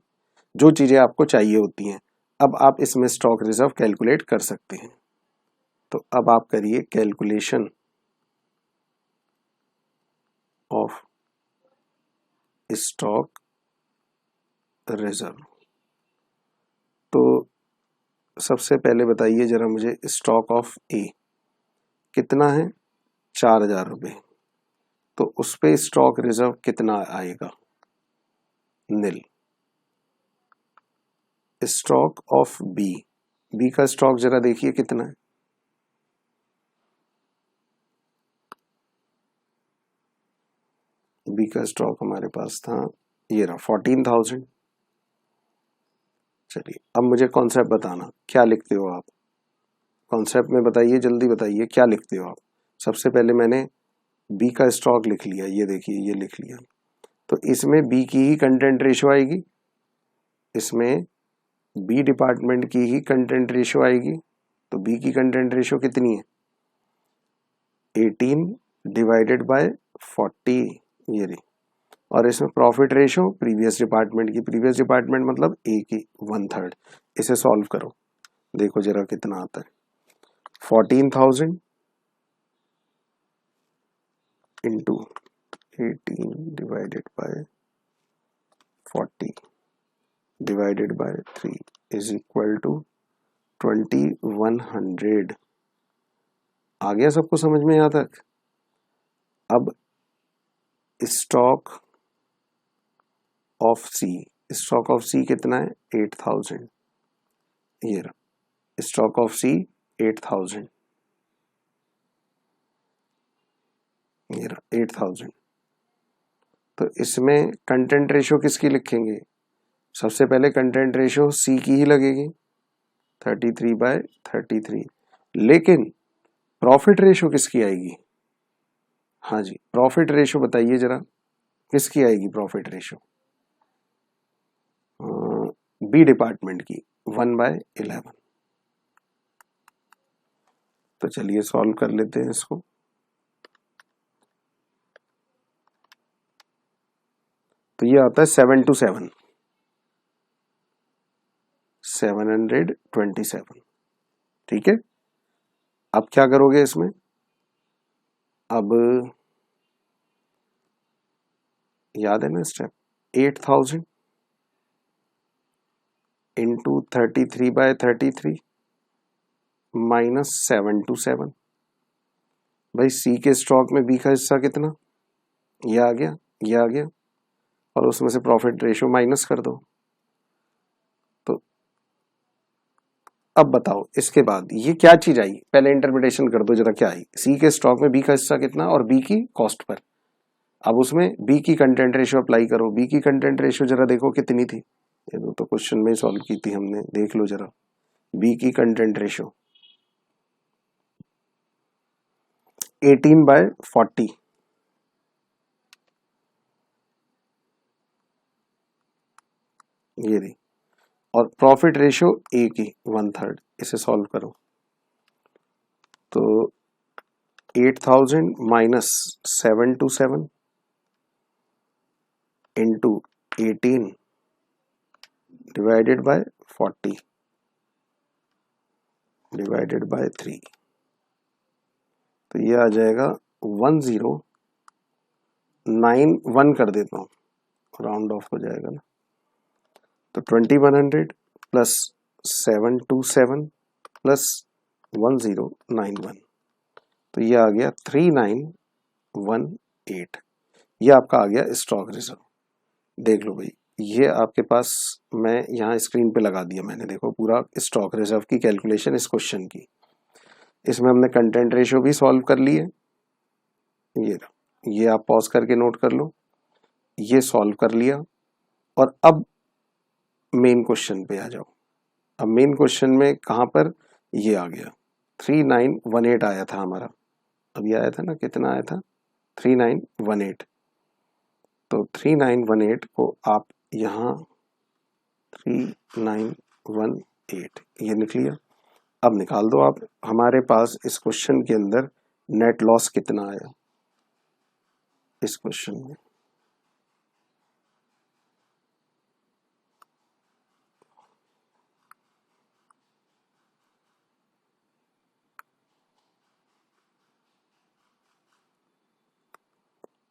जो चीजें आपको चाहिए होती हैं। अब आप इसमें स्टॉक रिजर्व कैलकुलेट कर सकते हैं। तो अब आप करिए कैलकुलेशन ऑफ स्टॉक रिजर्व। तो सबसे पहले बताइए जरा मुझे, स्टॉक ऑफ ए कितना है? 4,000 रुपये। तो उस पे स्टॉक रिजर्व कितना आएगा? निल। स्टॉक ऑफ बी, बी का स्टॉक जरा देखिए कितना है? बी का स्टॉक हमारे पास था, ये रहा 14,000। चलिए अब मुझे कॉन्सेप्ट बताना, क्या लिखते हो आप? कॉन्सेप्ट में बताइए, जल्दी बताइए क्या लिखते हो आप। सबसे पहले मैंने बी का स्टॉक लिख लिया, ये देखिए ये लिख लिया। तो इसमें बी की ही कंटेंट रेशियो आएगी, इसमें बी डिपार्टमेंट की ही कंटेंट रेशियो आएगी। तो बी की कंटेंट रेशियो कितनी है? 18 डिवाइडेड बाय 40, ये रही। और इसमें प्रॉफिट रेशियो प्रीवियस डिपार्टमेंट की, प्रीवियस डिपार्टमेंट मतलब ए की 1/3। इसे सॉल्व करो, देखो जरा कितना आता है। 14,000 into 18 divided by 40 divided by 3 is equal to 2100। आ गया सबको समझ में यहाँ तक? अब stock of C, stock of C कितना है? 8,000। ये रहा स्टॉक ऑफ सी 8,000, ये रहा 8,000। तो इसमें कंटेंट रेशियो किसकी लिखेंगे? सबसे पहले कंटेंट रेशियो सी की ही लगेगी, 33/33। लेकिन प्रॉफिट रेशियो किसकी आएगी? हाँ जी, प्रॉफिट रेशियो बताइए जरा किसकी आएगी प्रॉफिट रेशियो? बी डिपार्टमेंट की, 1/11। तो चलिए सॉल्व कर लेते हैं इसको। तो ये आता है 727, 727, ठीक है। अब क्या करोगे इसमें? अब याद है ना स्टेप, 8,000 इंटू 33/33 माइनस 727। भाई सी के स्टॉक में बी का हिस्सा कितना? ये आ गया, ये आ गया, और उसमें से प्रॉफिट रेशियो माइनस कर दो। तो अब बताओ इसके बाद ये क्या चीज आई, पहले इंटरप्रिटेशन कर दो जरा क्या आई। सी के स्टॉक में बी का हिस्सा कितना और बी की कॉस्ट पर, अब उसमें बी की कंटेंट रेशियो अप्लाई करो। बी की कंटेंट रेशियो जरा देखो कितनी थी, ये तो क्वेश्चन में सॉल्व की थी हमने, देख लो जरा। बी की कंटेंट रेशियो 18/40, ये थी। और प्रॉफिट रेशियो ए की 1/3, इसे सॉल्व करो तो 8000 minus 727 into 18 divided by 40 divided by 3, तो ये आ जाएगा 1091 कर देता हूँ, राउंड ऑफ हो जाएगा ना। तो 2100 प्लस 727 प्लस 1091, तो ये आ गया 3918। ये आपका आ गया स्टॉक रिजर्व। देख लो भाई, ये आपके पास मैं यहाँ स्क्रीन पे लगा दिया मैंने, देखो पूरा स्टॉक रिजर्व की कैलकुलेशन इस क्वेश्चन की। इसमें हमने कंटेंट रेशियो भी सॉल्व कर ली है, ये आप पॉज करके नोट कर लो, ये सॉल्व कर लिया। और अब मेन क्वेश्चन पे आ जाओ। अब मेन क्वेश्चन में कहाँ पर ये आ गया 3918 आया था हमारा, अब ये आया था ना, कितना आया था 3918। तो 3918 को आप यहाँ 3918 ये लिख लिया। अब निकाल दो आप, हमारे पास इस क्वेश्चन के अंदर नेट लॉस कितना आया इस क्वेश्चन में।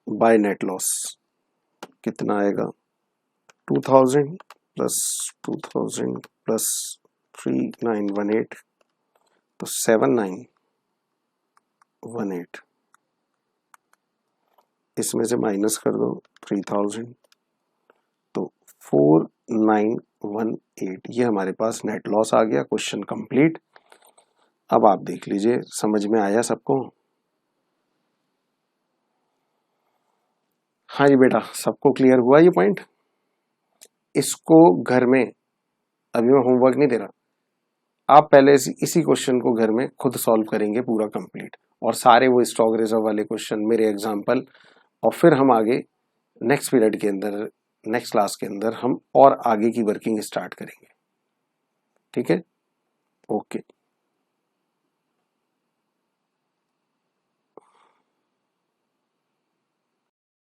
बाय नेट लॉस कितना आएगा 2000 प्लस 2000 प्लस 3918, तो 7918, इसमें से माइनस कर दो 3000, तो 4918, ये हमारे पास नेट लॉस आ गया। Question complete. अब आप देख लीजिए समझ में आया सबको? हाँ जी बेटा, सबको क्लियर हुआ ये पॉइंट? इसको घर में, अभी मैं होमवर्क नहीं दे रहा, आप पहले इसी क्वेश्चन को घर में खुद सॉल्व करेंगे पूरा कंप्लीट, और सारे वो स्टॉक रिजर्व वाले क्वेश्चन मेरे एग्जाम्पल, और फिर हम आगे नेक्स्ट पीरियड के अंदर, नेक्स्ट क्लास के अंदर हम और आगे की वर्किंग स्टार्ट करेंगे। ठीक है, ओके।